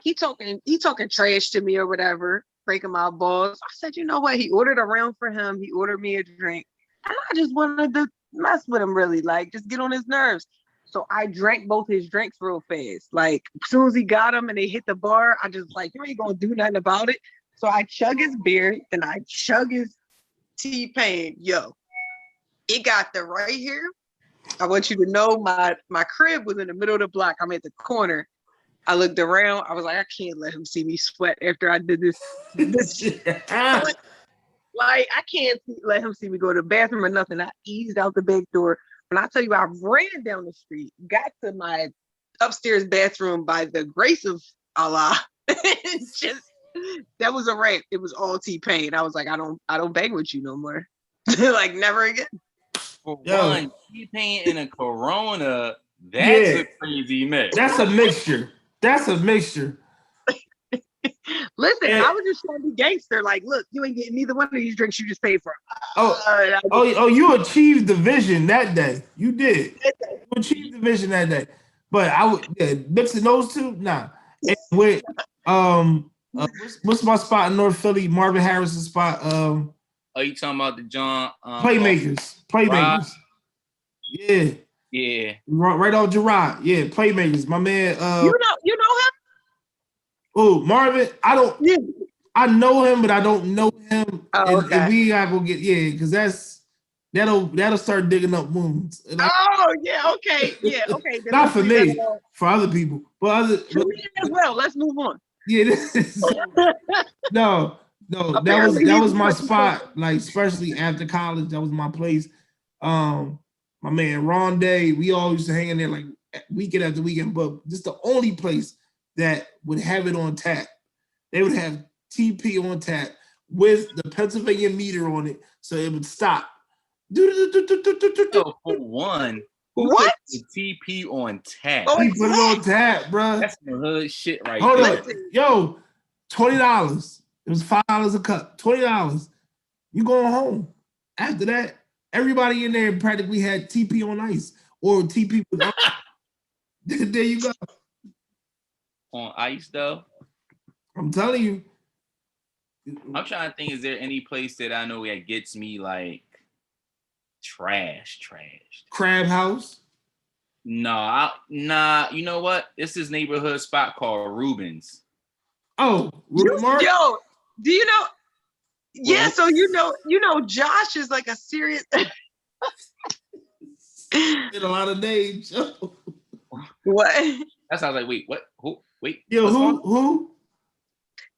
He talking trash to me or whatever, breaking my balls. I said, you know what? He ordered a round for him. He ordered me a drink. And I just wanted to mess with him, really, like just get on his nerves. So I drank both his drinks real fast. Like as soon as he got them and they hit the bar, I just like, you ain't gonna do nothing about it. So I chug his beer, then I chug his T-Pain. Yo, it got the right here. I want you to know my crib was in the middle of the block. I'm at the corner. I looked around. I was like, I can't let him see me sweat after I did this. Like, I can't let him see me go to the bathroom or nothing. I eased out the back door. When I tell you, I ran down the street, got to my upstairs bathroom by the grace of Allah. It's just, that was a wrap. It was all T-Pain. I was like, I don't bang with you no more. Like, never again. For one, T-Pain and a Corona, that's a crazy mix. That's a mixture. That's a mixture. Listen, I was just trying to be gangster. Like, look, you ain't getting neither one of these drinks you just paid for. You achieved the vision that day. You did. You achieved the vision that day. But I would mixing those two, nah. And with what's my spot in North Philly? Marvin Harris's spot. Oh, you talking about the John Playmakers. Playmakers. Yeah. Yeah. Right on Gerard. Yeah, Playmakers. My man. You know him? Oh, Marvin. I know him, but I don't know him. Oh, okay. And we gotta go get because that'll start digging up wounds. Oh yeah, okay, yeah, okay. Not for me, for other people, but me as well. Let's move on. Yeah, no, that was my spot. Like especially after college, that was my place. My man Ron Day, we all used to hang in there like weekend after weekend, but just the only place that would have it on tap. They would have TP on tap with the Pennsylvania meter on it, so it would stop. So for one, what? The TP on tap? He put it on tap, bro. That's some hood shit right Hold there. up, yo, $20. It was $5 a cup. $20. You going home? After that, everybody in there practically had TP on ice or TP with ice. There you go. On ice though, I'm telling you. I'm trying to think, is there any place that I know that gets me like trash? Crab House? Nah, you know what? It's this neighborhood spot called Rubens. Oh, Ruben Mark? Yo, do you know? Yeah, so you know Josh is like a serious Get a lot of names. What? That's how I was like, wait, what? Who? Wait. Yo, who?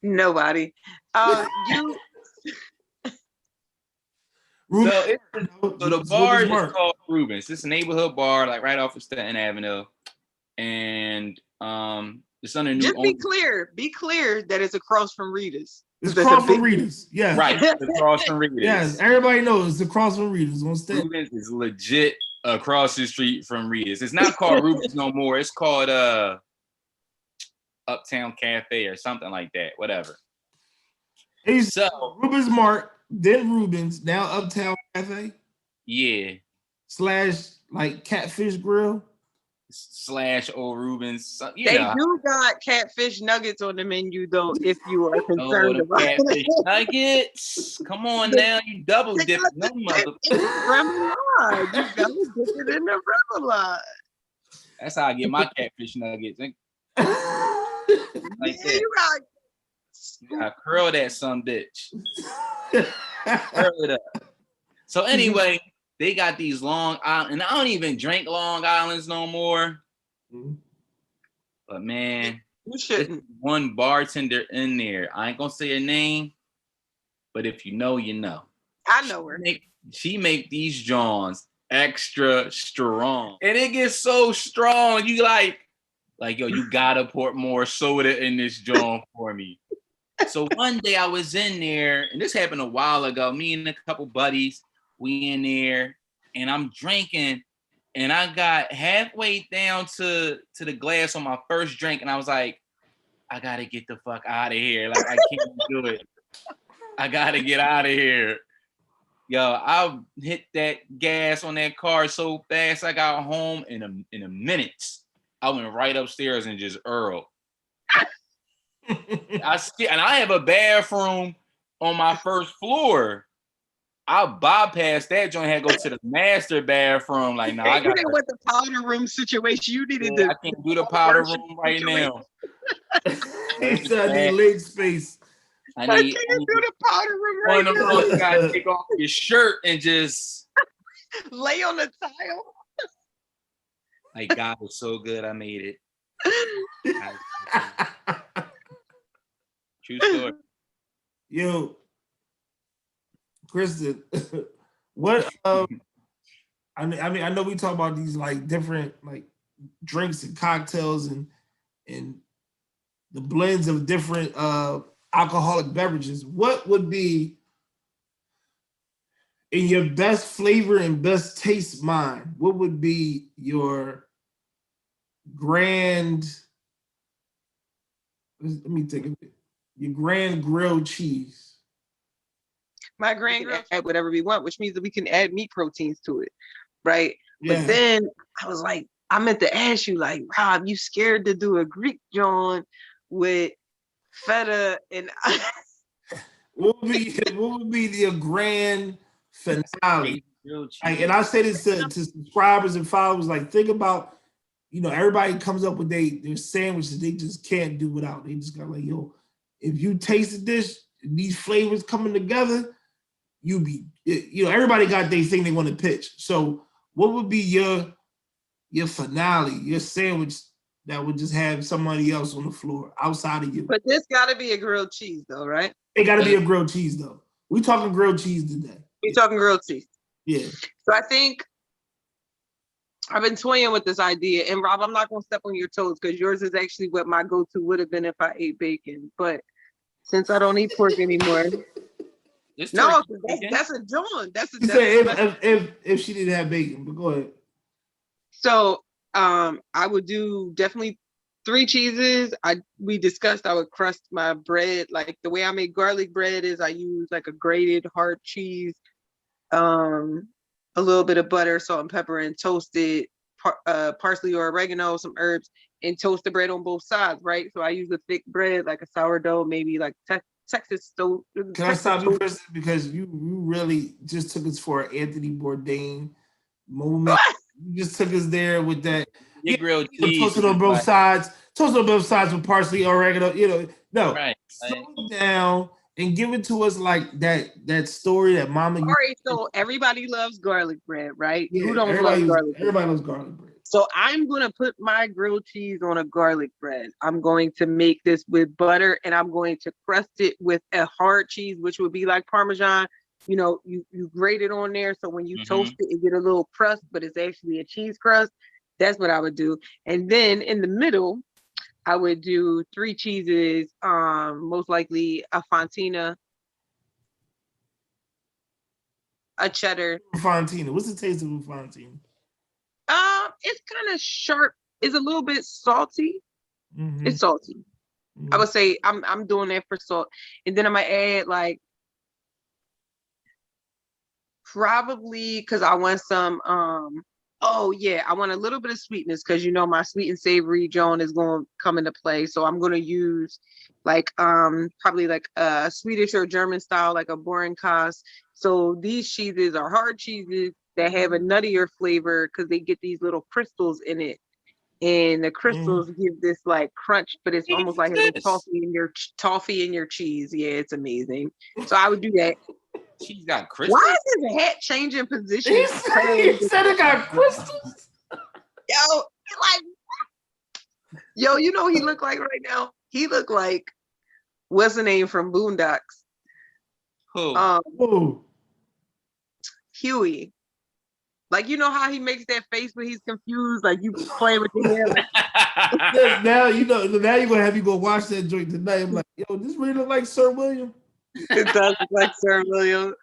Nobody. You. So the bar is called Rubens. It's a neighborhood bar, like right off of Staten Avenue, and it's under new. Just be clear that it's across from Rita's. It's across from Rita's. Yeah, right. It's across from Rita's. Yes, everybody knows it's across from Rita's on Staten. Rubens is legit across the street from Rita's. It's not called Rubens no more. It's called Uptown Cafe or something like that. Whatever. So Rubens Mart, then Rubens, now Uptown Cafe. Yeah. / like Catfish Grill. / Old Rubens. They do got catfish nuggets on the menu though, if you are concerned about catfish nuggets. Come on now, you double dip. No mother. Remoulade. You double dip it in the remoulade. That's how I get my catfish nuggets. Like that. You gotta curl that some bitch. Curl it up. So anyway, they got these Long Island, and I don't even drink Long Islands no more. But man, you shouldn't. One bartender in there. I ain't gonna say her name, but if you know, you know. I know her. She make these Johns extra strong, and it gets so strong. You like, Like, yo, you gotta pour more soda in this joint for me. So one day I was in there, and this happened a while ago. Me and a couple buddies, we in there, and I'm drinking, and I got halfway down to the glass on my first drink, and I was like, I gotta get the fuck out of here. Like, I can't do it. I gotta get out of here. Yo, I hit that gas on that car so fast. I got home in a minute. I went right upstairs and just Earl. And I have a bathroom on my first floor. I bypassed that joint, had to go to the master bathroom. Like, no, I got. You didn't want the powder room situation. You needed I can't do the powder room right now. He said, I need leg space. I can't do the powder room right now. You gotta take off your shirt and just lay on the tile. Like, God was so good, I made it. True story. Yo, Christin, what? I mean, I know we talk about these like different like drinks and cocktails and the blends of different alcoholic beverages. What would be in your best flavor and best taste mind? What would be your grand? Let me think of it. Your grand grilled cheese. My grand grilled add whatever we want, which means that we can add meat proteins to it, right? Yeah. But then I was like, I meant to ask you, like, Rob, you scared to do a Greek John with feta and what would be the grand finale? Like, and I say this to subscribers and followers, like, think about, you know, everybody comes up with their sandwiches they just can't do without. They just got like, yo, if you tasted this, these flavors coming together, you know, everybody got their thing they want to pitch. So what would be your finale, your sandwich that would just have somebody else on the floor outside of you? But this got to be a grilled cheese, though, right? It got to be a grilled cheese, though. We talking grilled cheese today. We talking grilled cheese. Yeah. So I think I've been toying with this idea, and Rob, I'm not gonna step on your toes because yours is actually what my go-to would have been if I ate bacon. But since I don't eat pork anymore, no, that's a John. That's if she didn't have bacon. But go ahead. So I would do definitely 3 cheeses. We discussed I would crust my bread. Like the way I make garlic bread is I use like a grated hard cheese, a little bit of butter, salt and pepper, and toasted parsley or oregano, some herbs, and toast the bread on both sides, right? So I use a thick bread, like a sourdough, maybe like Texas toast. Can I stop you, Christin? Because you really just took us for an Anthony Bourdain moment. You just took us there with that. Grilled cheese. Toasted on both sides. Toasted on both sides with parsley, oregano. You know, no. Right. Slow it down and give it to us like that story that Mama. All right, so everybody loves garlic bread, right? Yeah, who don't love garlic bread? Everybody loves garlic bread. So I'm gonna put my grilled cheese on a garlic bread. I'm going to make this with butter, and I'm going to crust it with a hard cheese, which would be like Parmesan. You know, you grate it on there, so when you toast it, it get a little crust, but it's actually a cheese crust. That's what I would do. And then in the middle, I would do 3 cheeses, most likely a Fontina, a cheddar. Fontina. What's the taste of a Fontina? It's kind of sharp. It's a little bit salty. It's salty. I would say I'm doing that for salt. And then I'm gonna add like probably because I want some oh yeah, I want a little bit of sweetness because you know my sweet and savory Joan is going to come into play. So I'm going to use like probably like a Swedish or German style, like a Borenkaas. So these cheeses are hard cheeses that have a nuttier flavor because they get these little crystals in it. And the crystals give this like crunch, but it's almost like having toffee in your cheese. Yeah, it's amazing. So I would do that. She's got crystals. Why is his hat changing position? He said it got crystals. Yo, like, yo, you know what he look like right now? He look like what's the name from Boondocks? Who? Huey. Like, you know how he makes that face when he's confused, like you playing with your hair. Like, Now you know. Now you're gonna have me go watch that joint tonight. I'm like, yo, this really look like Sir William. it does look like Sir William.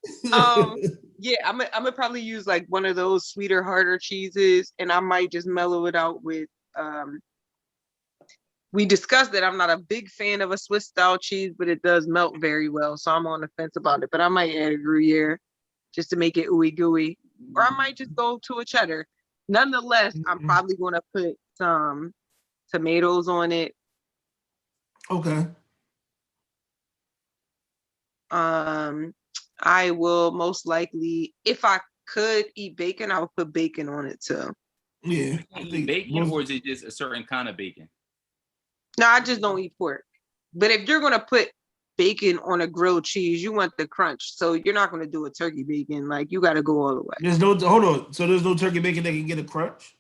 Yeah, I'm gonna probably use like one of those sweeter, harder cheeses, and I might just mellow it out with. We discussed that I'm not a big fan of a Swiss style cheese, but it does melt very well, so I'm on the fence about it. But I might add a Gruyere just to make it ooey gooey, or I might just go to a cheddar. Nonetheless, I'm probably going to put some tomatoes on it. Okay. I will most likely, if I could eat bacon, I would put bacon on it too. Yeah. Bacon, or is it just a certain kind of bacon? No, I just don't eat pork. But if you're gonna put bacon on a grilled cheese, you want the crunch. So you're not gonna do a turkey bacon. Like, you got to go all the way. There's no hold on. So there's no turkey bacon that can get a crunch?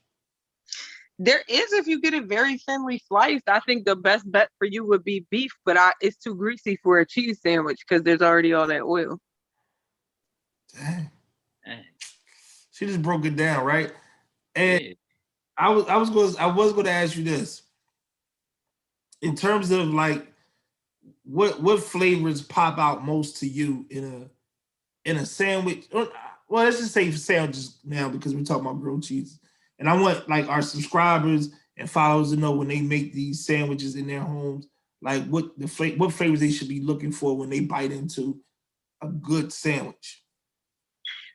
There is if you get it very thinly sliced. I think the best bet for you would be beef, but it's too greasy for a cheese sandwich because there's already all that oil. Dang. She just broke it down, right? And Yeah. I was going to ask you this. In terms of like what flavors pop out most to you in a sandwich? Well, let's just say sandwiches now because we're talking about grilled cheese. And I want like our subscribers and followers to know when they make these sandwiches in their homes, like what flavors they should be looking for when they bite into a good sandwich.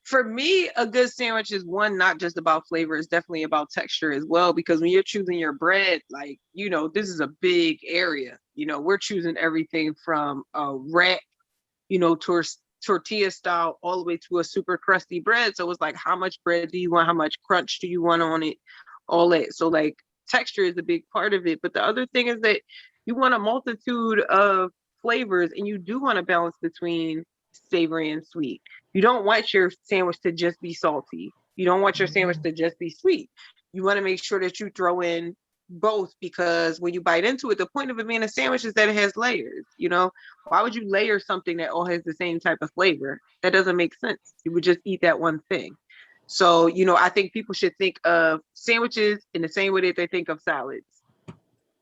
For me, a good sandwich is one, not just about flavor, it's definitely about texture as well. Because when you're choosing your bread, like, this is a big area. We're choosing everything from a wrap, tortilla style, all the way to a super crusty bread. So it's like, how much bread do you want? How much crunch do you want on it? All that. So like, texture is a big part of it. But the other thing is that you want a multitude of flavors, and you do want to balance between savory and sweet. You don't want your sandwich to just be salty. You don't want your sandwich to just be sweet. You want to make sure that you throw in both, because when you bite into it, the point of it being a sandwich is that it has layers. Why would you layer something that all has the same type of flavor? That doesn't make sense. You would just eat that one thing. So, I think people should think of sandwiches in the same way that they think of salads.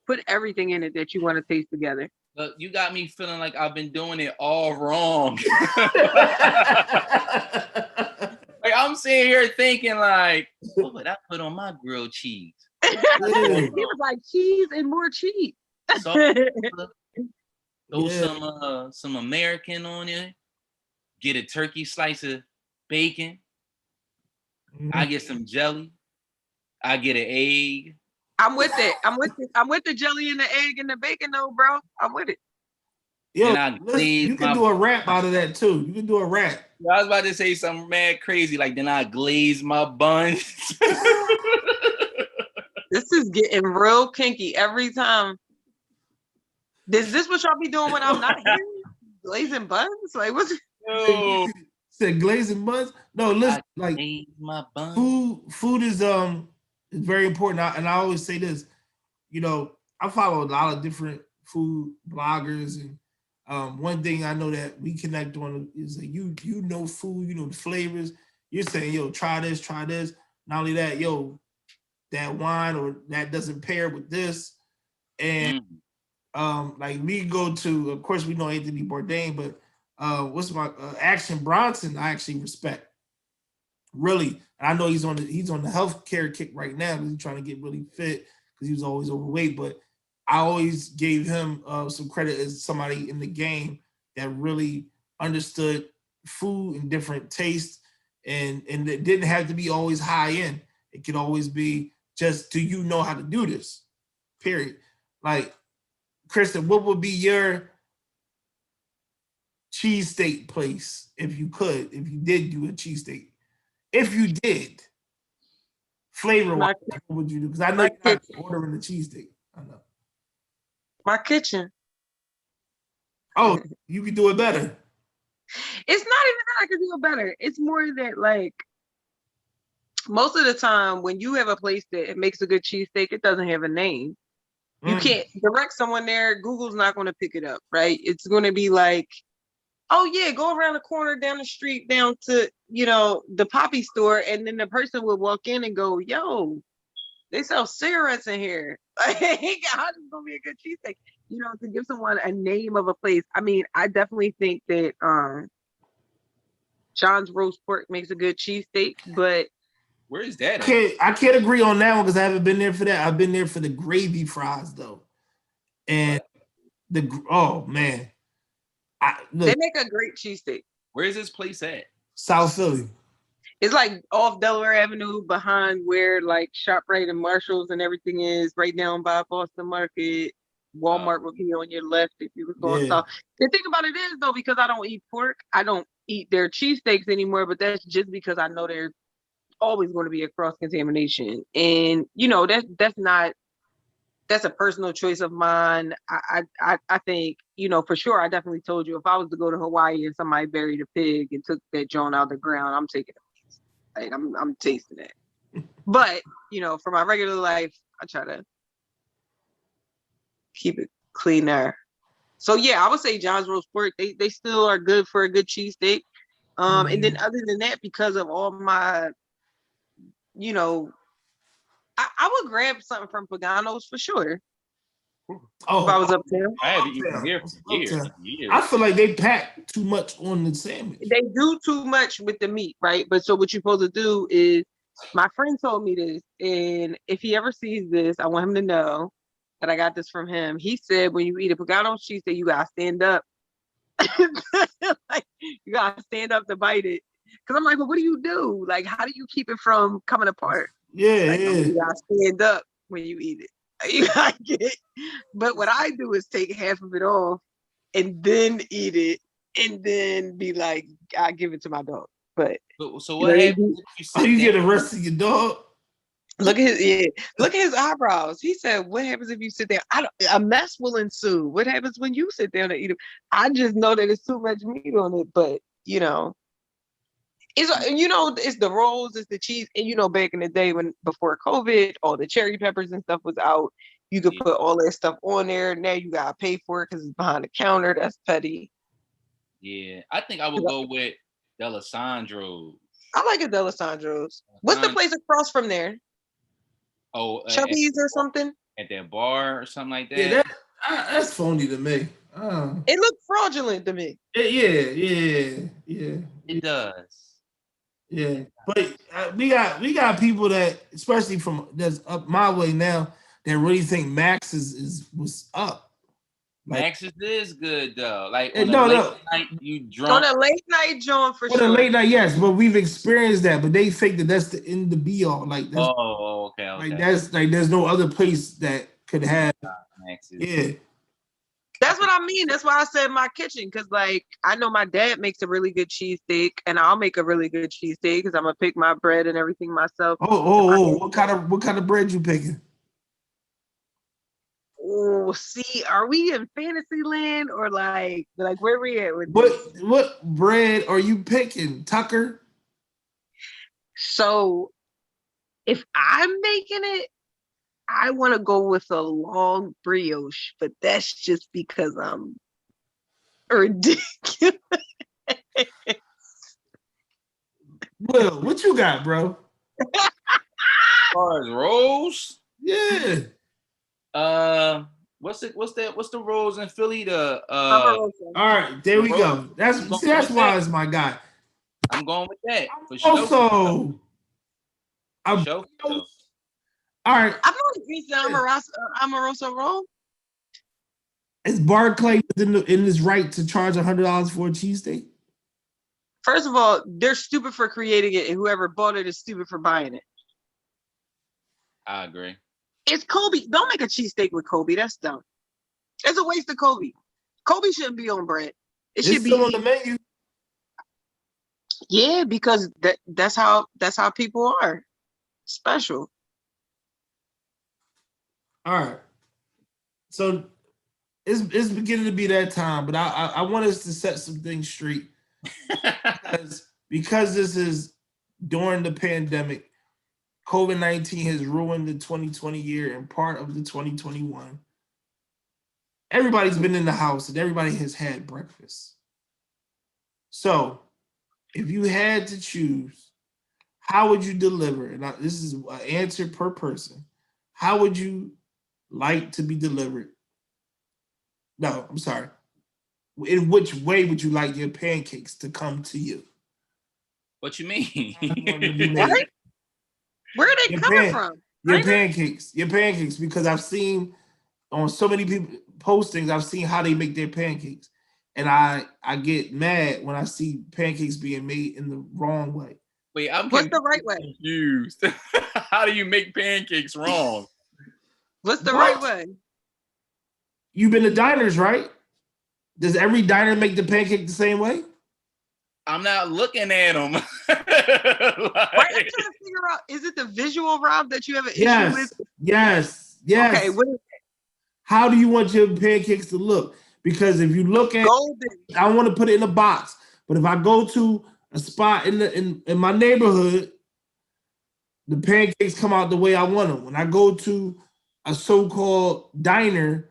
Put everything in it that you want to taste together. Look, you got me feeling like I've been doing it all wrong. Like, I'm sitting here thinking like, what would I put on my grilled cheese? He was like, cheese and more cheese. Throw some American on it. Get a turkey slice of bacon. I get some jelly. I get an egg. I'm with it. I'm with the jelly and the egg and the bacon though, bro. I'm with it. Yo, you can do a wrap out of that too. You can do a wrap. I was about to say something mad crazy, like then I glaze my buns. This is getting real kinky every time. Is this what y'all be doing when I'm not here? Glazing buns? Like, what's it? No. Said glazing buns? No, listen, like my buns. Food is very important. And I always say this, I follow a lot of different food bloggers, and one thing I know that we connect on is that you know food, the flavors. You're saying, yo, try this. Not only that, yo, that wine or that doesn't pair with this. And like we go to, of course, we know Anthony Bourdain, but what's my Action Bronson? I actually respect, really. And I know he's on the healthcare kick right now. He's trying to get really fit because he was always overweight. But I always gave him some credit as somebody in the game that really understood food and different tastes, and it didn't have to be always high end. It could always be just, do you know how to do this? Period. Like, Christin, what would be your cheesesteak place if you did do a cheesesteak? If you did, flavor-wise, what would you do? Because I know you're not ordering the cheesesteak. I know. My kitchen. Oh, you can do it better. It's not even that I can do it better. It's more that, like, most of the time when you have a place that makes a good cheesesteak, it doesn't have a name. You can't direct someone there. Google's not going to pick it up, right? It's going to be like oh yeah, go around the corner down the street down to, the poppy store, and then the person would walk in and go, yo, they sell cigarettes in here. Like, how this gonna be a good cheesesteak? To give someone a name of a place. I mean, I definitely think that John's roast pork makes a good cheesesteak, but Where is that at? I can't agree on that one because I haven't been there for that. I've been there for the gravy fries though, and oh man, they make a great cheesesteak. Where is this place at? South Philly. It's like off Delaware Avenue, behind where like ShopRite and Marshalls and everything is, right down by Boston Market. Walmart will be on your left if you were going south. The thing about it is though, because I don't eat pork, I don't eat their cheesesteaks anymore, but that's just because I know there's always going to be a cross-contamination. And that's a personal choice of mine. I think, for sure, I definitely told you if I was to go to Hawaii and somebody buried a pig and took that joint out of the ground, I'm taking it. Like, I'm tasting it. But, for my regular life, I try to keep it cleaner. So yeah, I would say John's roast pork, they still are good for a good cheesesteak. And then other than that, because of all my, I would grab something from Pagano's for sure. Oh, if I was up there. I haven't eaten here for years. I feel like they pack too much on the sandwich. They do too much with the meat, right? But so what you're supposed to do is, my friend told me this, and if he ever sees this, I want him to know that I got this from him. He said when you eat a Pagano's cheesesteak, you gotta stand up. Like, you gotta stand up to bite it. Cause I'm like, well, what do you do? Like, how do you keep it from coming apart? Yeah, You gotta stand up when you eat it. You gotta get it. But what I do is take half of it off and then eat it, and then be like, I give it to my dog. But so what happens if you get the rest of your dog? Look at his eyebrows. He said, "What happens if you sit there? A mess will ensue. What happens when you sit down and eat it?" I just know that it's too much meat on it, but it's the rolls, it's the cheese, and back in the day before COVID, all the cherry peppers and stuff was out. You could put all that stuff on there. Now you gotta pay for it because it's behind the counter. That's petty. Yeah, I think I would go with D'Alessandro's. I like a D'Alessandro's. What's the place across from there? Oh, Chubby's or something? At that bar or something like that? Yeah, that's phony to me. It looked fraudulent to me. Yeah. It does. Yeah, but we got people that, especially from that's up my way now, that really think Max was up. Like, Max's is good though. Like on no, a late night, you drunk. On a late night joint for on sure. a late night, yes, but we've experienced that. But they think that that's the end, the be all. Like, okay. Like that's like there's no other place that could have. Max's. Yeah. That's what I mean. That's why I said my kitchen, because like I know my dad makes a really good cheesesteak, and I'll make a really good cheesesteak because I'm gonna pick my bread and everything myself. What kind of bread you picking? Oh, see, are we in fantasy land or like where we at with what bread are you picking, Tucker? So if I'm making it, I want to go with a long brioche, but that's just because I'm ridiculous. Will, what you got, bro? As far as rolls? Yeah. What's the rolls in Philly? All right, there we go. That's why it's my guy. I'm going with that. Also, all right. I'm not against the Amoroso roll. Is Barclay in his right to charge $100 for a cheesesteak? First of all, they're stupid for creating it, and whoever bought it is stupid for buying it. I agree. It's Kobe. Don't make a cheesesteak with Kobe. That's dumb. It's a waste of Kobe. Kobe shouldn't be on bread. It should be on the menu. Yeah, because that's how people are. Special. All right. So it's beginning to be that time, but I want us to set some things straight. because this is during the pandemic, COVID-19 has ruined the 2020 year and part of the 2021. Everybody's been in the house and everybody has had breakfast. So, if you had to choose, how would you deliver? And this is an answer per person. How would you like to be delivered? No, I'm sorry. In which way would you like your pancakes to come to you? What you mean? What? Where are they coming from? Your pancakes, because I've seen on so many people postings, I've seen how they make their pancakes. And I get mad when I see pancakes being made in the wrong way. Wait, what's the right way? Confused. How do you make pancakes wrong? What's the right way? You've been to diners, right? Does every diner make the pancake the same way? I'm not looking at them. Right, I'm trying to figure out, is it the visual, Rob, that you have an issue with? Yes. Okay, what is it? How do you want your pancakes to look? Because if you look at golden, I want to put it in a box, but if I go to a spot in my neighborhood, the pancakes come out the way I want them. When I go to a so-called diner,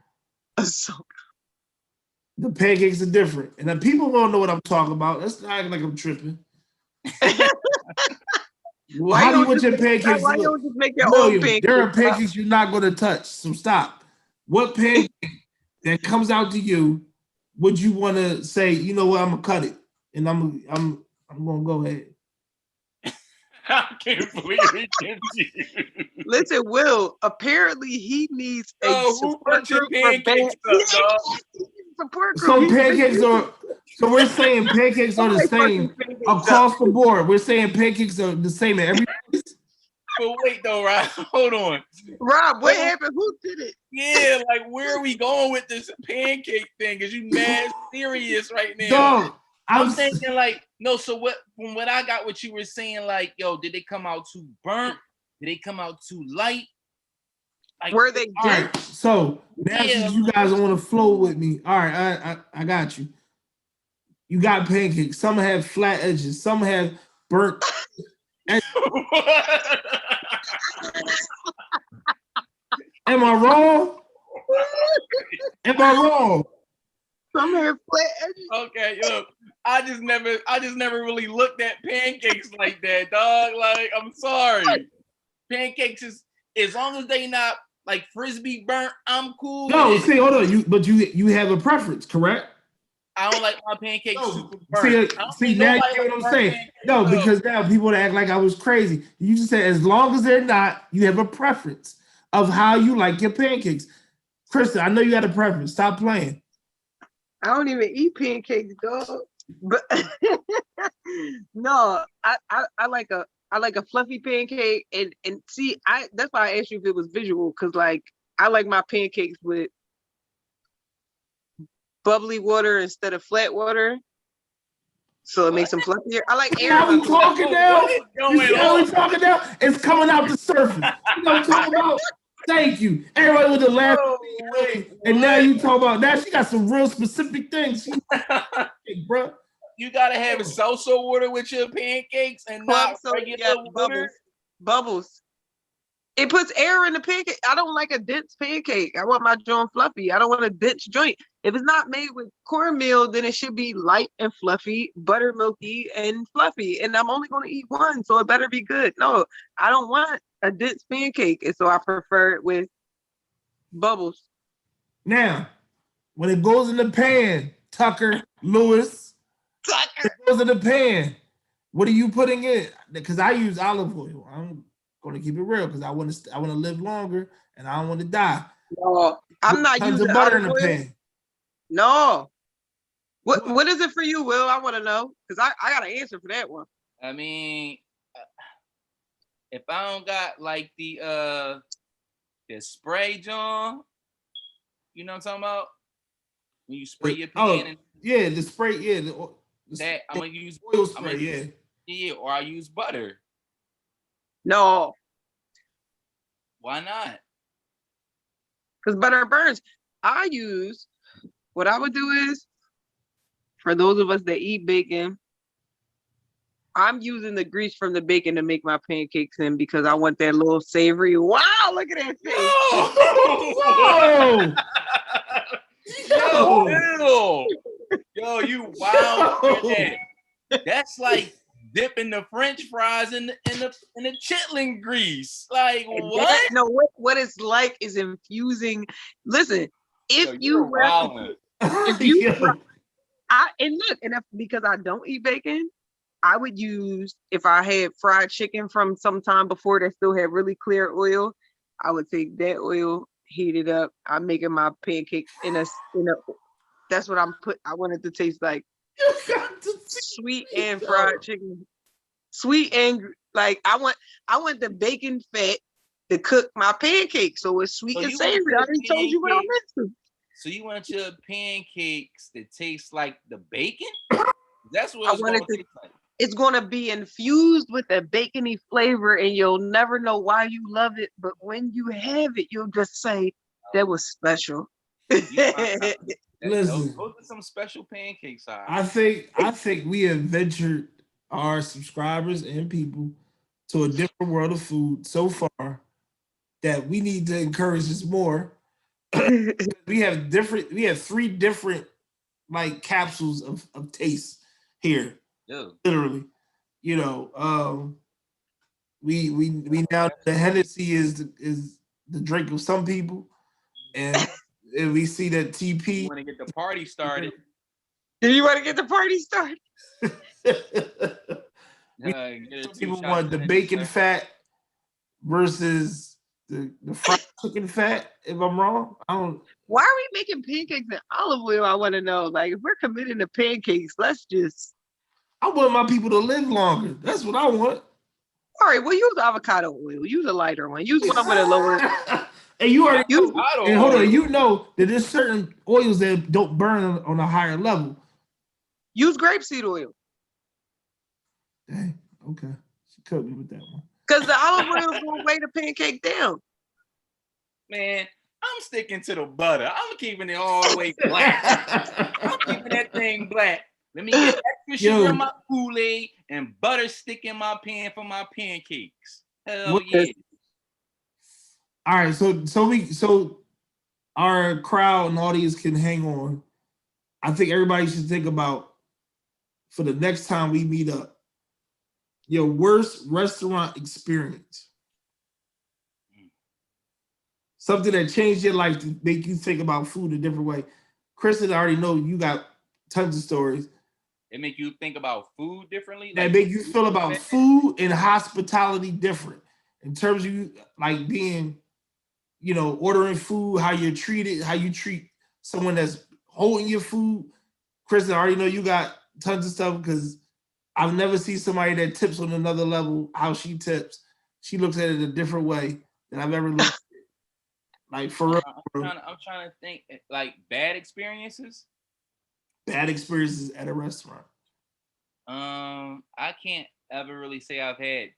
the pancakes are different. And then people won't know what I'm talking about. That's not acting like I'm tripping. Well, how do you want your pancakes to look? don't just make your own pancakes? There are pancakes you're not going to touch, so stop. What pancake that comes out to you would you want to say, you know what, I'm going to cut it, and I'm going to go ahead? I can't believe he gives you. Listen, Will, apparently he needs a support group for pancakes support group. So pancakes are, so we're saying pancakes are the same across the board. We're saying pancakes are the same in every place. But wait though, Rob, hold on. Rob, what happened? Who did it? Yeah, like where are we going with this pancake thing? Is you mad serious right now? Dog, I'm thinking like, no, so what from what I got what you were saying, like, yo, did they come out too burnt? Did they come out too light? Like, were they all right, so now since you guys want to flow with me, all right, I got you. You got pancakes. Some have flat edges. Some have burnt edges. Am I wrong? Am I wrong? Some have flat edges. Okay, yo, I just never really looked at pancakes like that, dog. Like, I'm sorry. Pancakes is as long as they not like frisbee burnt, I'm cool. No, see, hold on. You have a preference, correct? I don't like my pancakes super burnt. See now you hear what I'm saying? No, because now people act like I was crazy. You just said as long as they're not, you have a preference of how you like your pancakes. Christin, I know you had a preference. Stop playing. I don't even eat pancakes, dog. But no, I like a fluffy pancake, and see, that's why I asked you if it was visual, because like I like my pancakes with bubbly water instead of flat water, so it makes them fluffier. I like air. Now we talking now. You see how we talking now? It's coming out the surface. You know what I'm talking about? Thank you. Everybody with the laugh. And now you talk about now she got some real specific things. Bro. You gotta have salsa water with your pancakes and not regular water. Bubbles. It puts air in the pancake. I don't like a dense pancake. I want my joint fluffy. I don't want a dense joint. If it's not made with cornmeal, then it should be light and fluffy, buttermilky and fluffy. And I'm only going to eat one, so it better be good. No, I don't want a dense pancake, and so I prefer it with bubbles. Now, when it goes in the pan, Tucker, Lewis, it goes in the pan. What are you putting in? Because I use olive oil. I'm going to keep it real because I want to live longer and I don't want to die. No, I'm not using butter in the pan. No. What is it for you, Will? I want to know because I got an answer for that one. I mean, if I don't got like the spray, John, you know what I'm talking about? When you spray your pan. Yeah, the spray. Yeah, that I'm gonna use oil spray. Yeah, or I use butter. No. Why not? Because butter burns. What I would do is, for those of us that eat bacon, I'm using the grease from the bacon to make my pancakes in because I want that little savory. Wow, look at that face. Whoa! Yo, you wow. That's like dipping the French fries in the chitlin grease. Like what? No, what it's like is infusing. Listen, if Yo, you you're wildin'. if you Yo. because I don't eat bacon, I would use, if I had fried chicken from some time before that still had really clear oil, I would take that oil, heat it up. I'm making my pancake in a that's what I want it to taste like, sweet and fried chicken. Sweet and like I want the bacon fat to cook my pancake so it's sweet So and you want savory. I your already told you what I'm into. So you want your pancakes that taste like the bacon? That's what I it's want gonna it to taste like. It's gonna be infused with a bacony flavor, and you'll never know why you love it. But when you have it, you'll just say that was special. Listen, Those are some special pancakes. I think we have ventured our subscribers and people to a different world of food so far that we need to encourage this more. We have 3 different like capsules of taste here. Dude. Literally. You know, we now the Hennessy is the drink of some people, and we see that TP. You want to get the party started? Do you want to get the party started? Some people want the bacon fat versus the fried chicken fat. If I'm wrong, I don't. Why are we making pancakes in olive oil? I want to know. Like, if we're committing to pancakes, let's just. I want my people to live longer. That's what I want. All right, well, use avocado oil. Use a lighter one. Use one with a lower. And you already use. And hold on, you know that there's certain oils that don't burn on a higher level. Use grapeseed oil. Dang, okay. She cut me with that one. Because the olive oil is going to weigh the pancake down. Man, I'm sticking to the butter. I'm keeping it all the way black. I'm keeping that thing black. Let me get extra sugar in my Kool-Aid and butter stick in my pan for my pancakes. Hell yeah. All right, so our crowd and audience can hang on. I think everybody should think about, for the next time we meet up, your worst restaurant experience. Something that changed your life to make you think about food a different way. Christin, I already know you got tons of stories. It make you think about food differently? That make you feel about food and hospitality different. In terms of you like being, you know, ordering food, how you're treated, how you treat someone that's holding your food. Christin, I already know you got tons of stuff because I've never seen somebody that tips on another level how she tips. She looks at it a different way than I've ever looked at it. Like for real. I'm trying to think, like bad experiences. Bad experiences at a restaurant. I can't ever really say I've had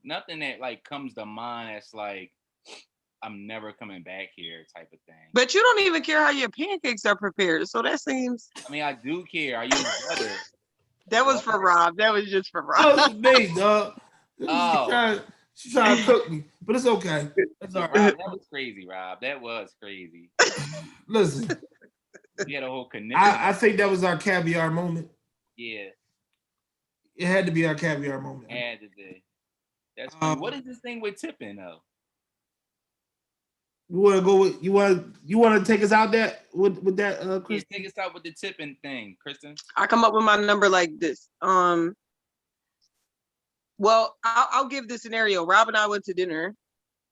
nothing that like comes to mind that's like I'm never coming back here type of thing. But you don't even care how your pancakes are prepared, so that seems. I mean, I do care. I use butter. That was for Rob. That was just for Rob. That was me, dog. She's trying to cook me, but it's okay. That's all right. Rob, that was crazy, Rob. That was crazy. Listen, we had a whole connection. I think that was our caviar moment. Yeah. It had to be our caviar moment. Had to be. That's cool. What is this thing with tipping though? You want to go with you want to take us out there with that, Christin? Yeah, take us out with the tipping thing, Christin. I come up with my number like this. Well, I'll give this scenario. Rob and I went to dinner.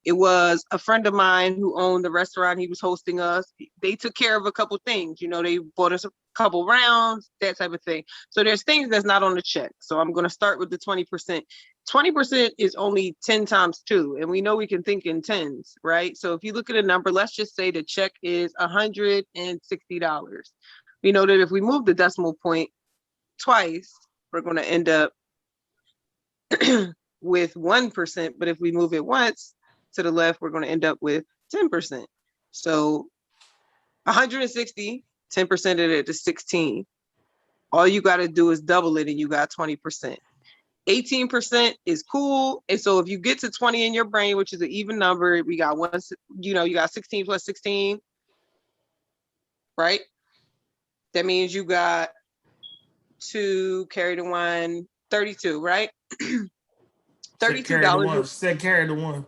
It was a friend of mine who owned the restaurant. He was hosting us. They took care of a couple things. You know, they bought us a couple rounds, that type of thing. So there's things that's not on the check. So I'm going to start with the 20%. 20% is only 10 times 2. And we know we can think in tens, right? So if you look at a number, let's just say the check is $160. We know that if we move the decimal point twice, we're going to end up with 1%. But if we move it once to the left, we're going to end up with 10%. So 160, 10% of it is 16. All you got to do is double it and you got 20%. 18% is cool. And so if you get to 20 in your brain, which is an even number, we got one, you got 16 plus 16, right? That means you got to carry the one, 32, right? Said carry the $32. one. Said carry the one.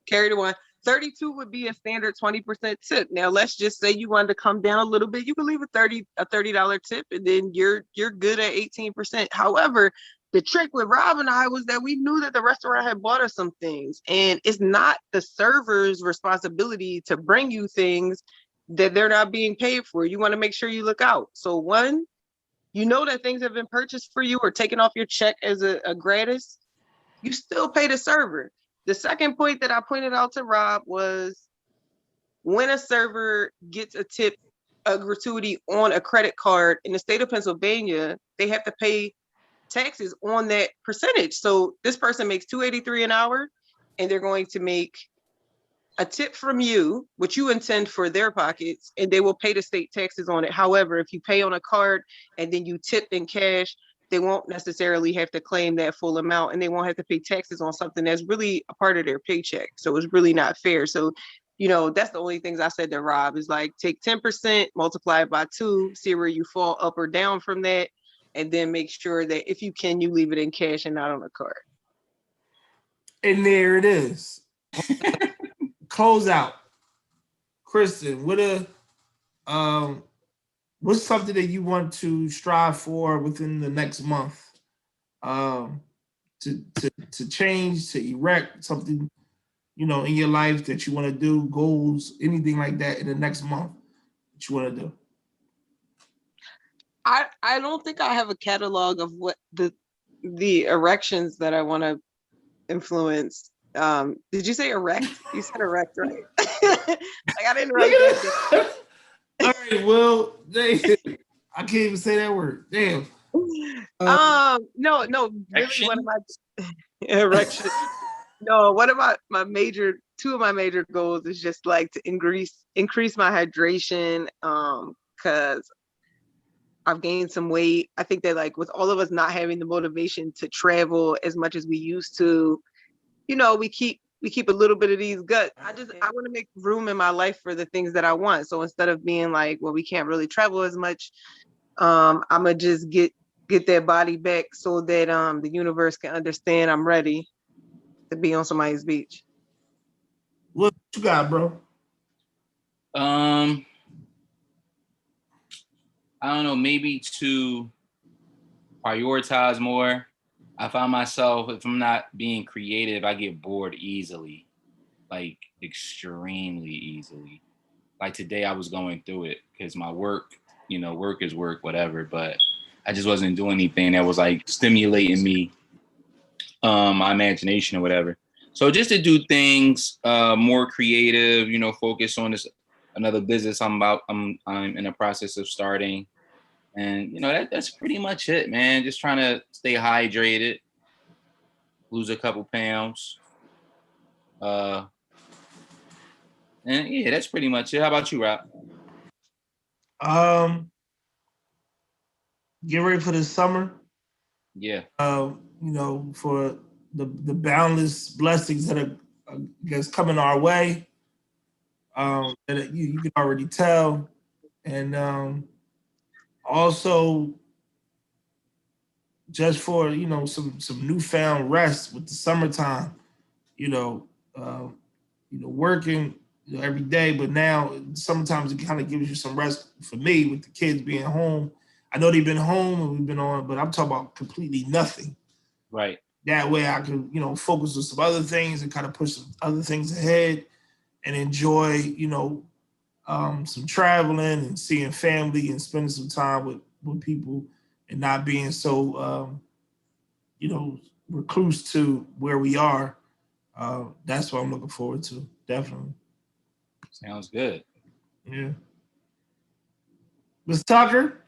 Carry the one. 32 would be a standard 20% tip. Now let's just say you wanted to come down a little bit. You can leave a $30 tip, and then you're good at 18%. However, the trick with Rob and I was that we knew that the restaurant had bought us some things, and it's not the server's responsibility to bring you things that they're not being paid for. You want to make sure you look out. So one, you know that things have been purchased for you or taken off your check as a gratis, you still pay the server. The second point that I pointed out to Rob was when a server gets a tip, a gratuity on a credit card in the state of Pennsylvania, they have to pay taxes on that percentage. So this person makes $2.83 an hour, and they're going to make a tip from you, which you intend for their pockets, and they will pay the state taxes on it. However, if you pay on a card and then you tip in cash, they won't necessarily have to claim that full amount, and they won't have to pay taxes on something that's really a part of their paycheck. So it's really not fair. So, that's the only things I said to Rob is like, take 10%, multiply it by 2, see where you fall up or down from that, and then make sure that if you can, you leave it in cash and not on a card. And there it is. Close out. Christin, what's something that you want to strive for within the next month? To change, to erect something, in your life that you want to do, goals, anything like that in the next month that you want to do? I don't think I have a catalog of what the erections that I want to influence. Did you say erect? You said erect, right? Like, I didn't write that down. All right, well, I can't even say that word. Damn. No, really, one of my erection. No, one of two of my major goals is just like to increase my hydration. Because I've gained some weight. I think that like with all of us not having the motivation to travel as much as we used to, we keep a little bit of these guts. I want to make room in my life for the things that I want. So instead of being like, well, we can't really travel as much, I'm gonna just get that body back so that the universe can understand I'm ready to be on somebody's beach. What you got, bro? I don't know, maybe to prioritize more. I find myself, if I'm not being creative, I get bored easily, like extremely easily. Like today I was going through it because my work, work is work, whatever, but I just wasn't doing anything that was like stimulating me, my imagination or whatever. So just to do things more creative, focus on this another business I'm in the process of starting. And that's pretty much it, man. Just trying to stay hydrated, lose a couple pounds. And yeah, that's pretty much it. How about you, Rob? Get ready for the summer. Yeah. For the boundless blessings that are, I guess, coming our way. That you can already tell, and also just for some newfound rest with the summertime. Working every day, but now sometimes it kind of gives you some rest. For me, with the kids being home, I know they've been home and we've been on, but I'm talking about completely nothing. Right. That way I can, focus on some other things and kind of push some other things ahead and enjoy, some traveling and seeing family and spending some time with people and not being so, recluse to where we are. That's what I'm looking forward to. Definitely. Sounds good. Yeah. Ms. Tucker,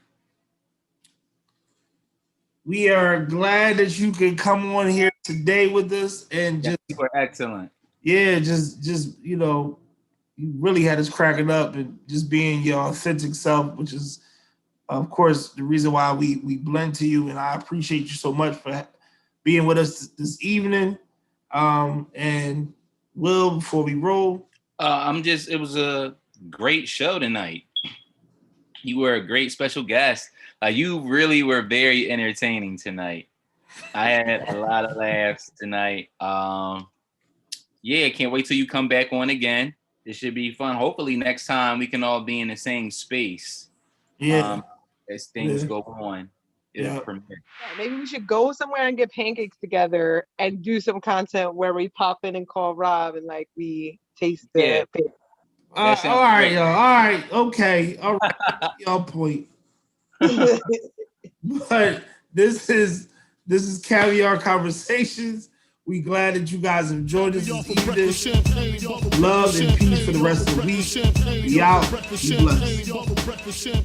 we are glad that you could come on here today with us and just you were excellent. Yeah, just you really had us cracking up and just being your authentic self, which is, of course, the reason why we blend to you. And I appreciate you so much for being with us this evening. And Will, before we roll, it was a great show tonight. You were a great special guest. You really were very entertaining tonight. I had a lot of laughs tonight. Yeah, can't wait till you come back on again. It should be fun. Hopefully next time we can all be in the same space. Yeah. As things go on. Yeah. Maybe we should go somewhere and get pancakes together and do some content where we pop in and call Rob and like we taste the pancakes. All right, y'all. All right. Okay. All right. Y'all point. But this is Caviar Conversations. We glad that you guys enjoyed this evening. Love and peace for the rest of the week. We out. Be blessed.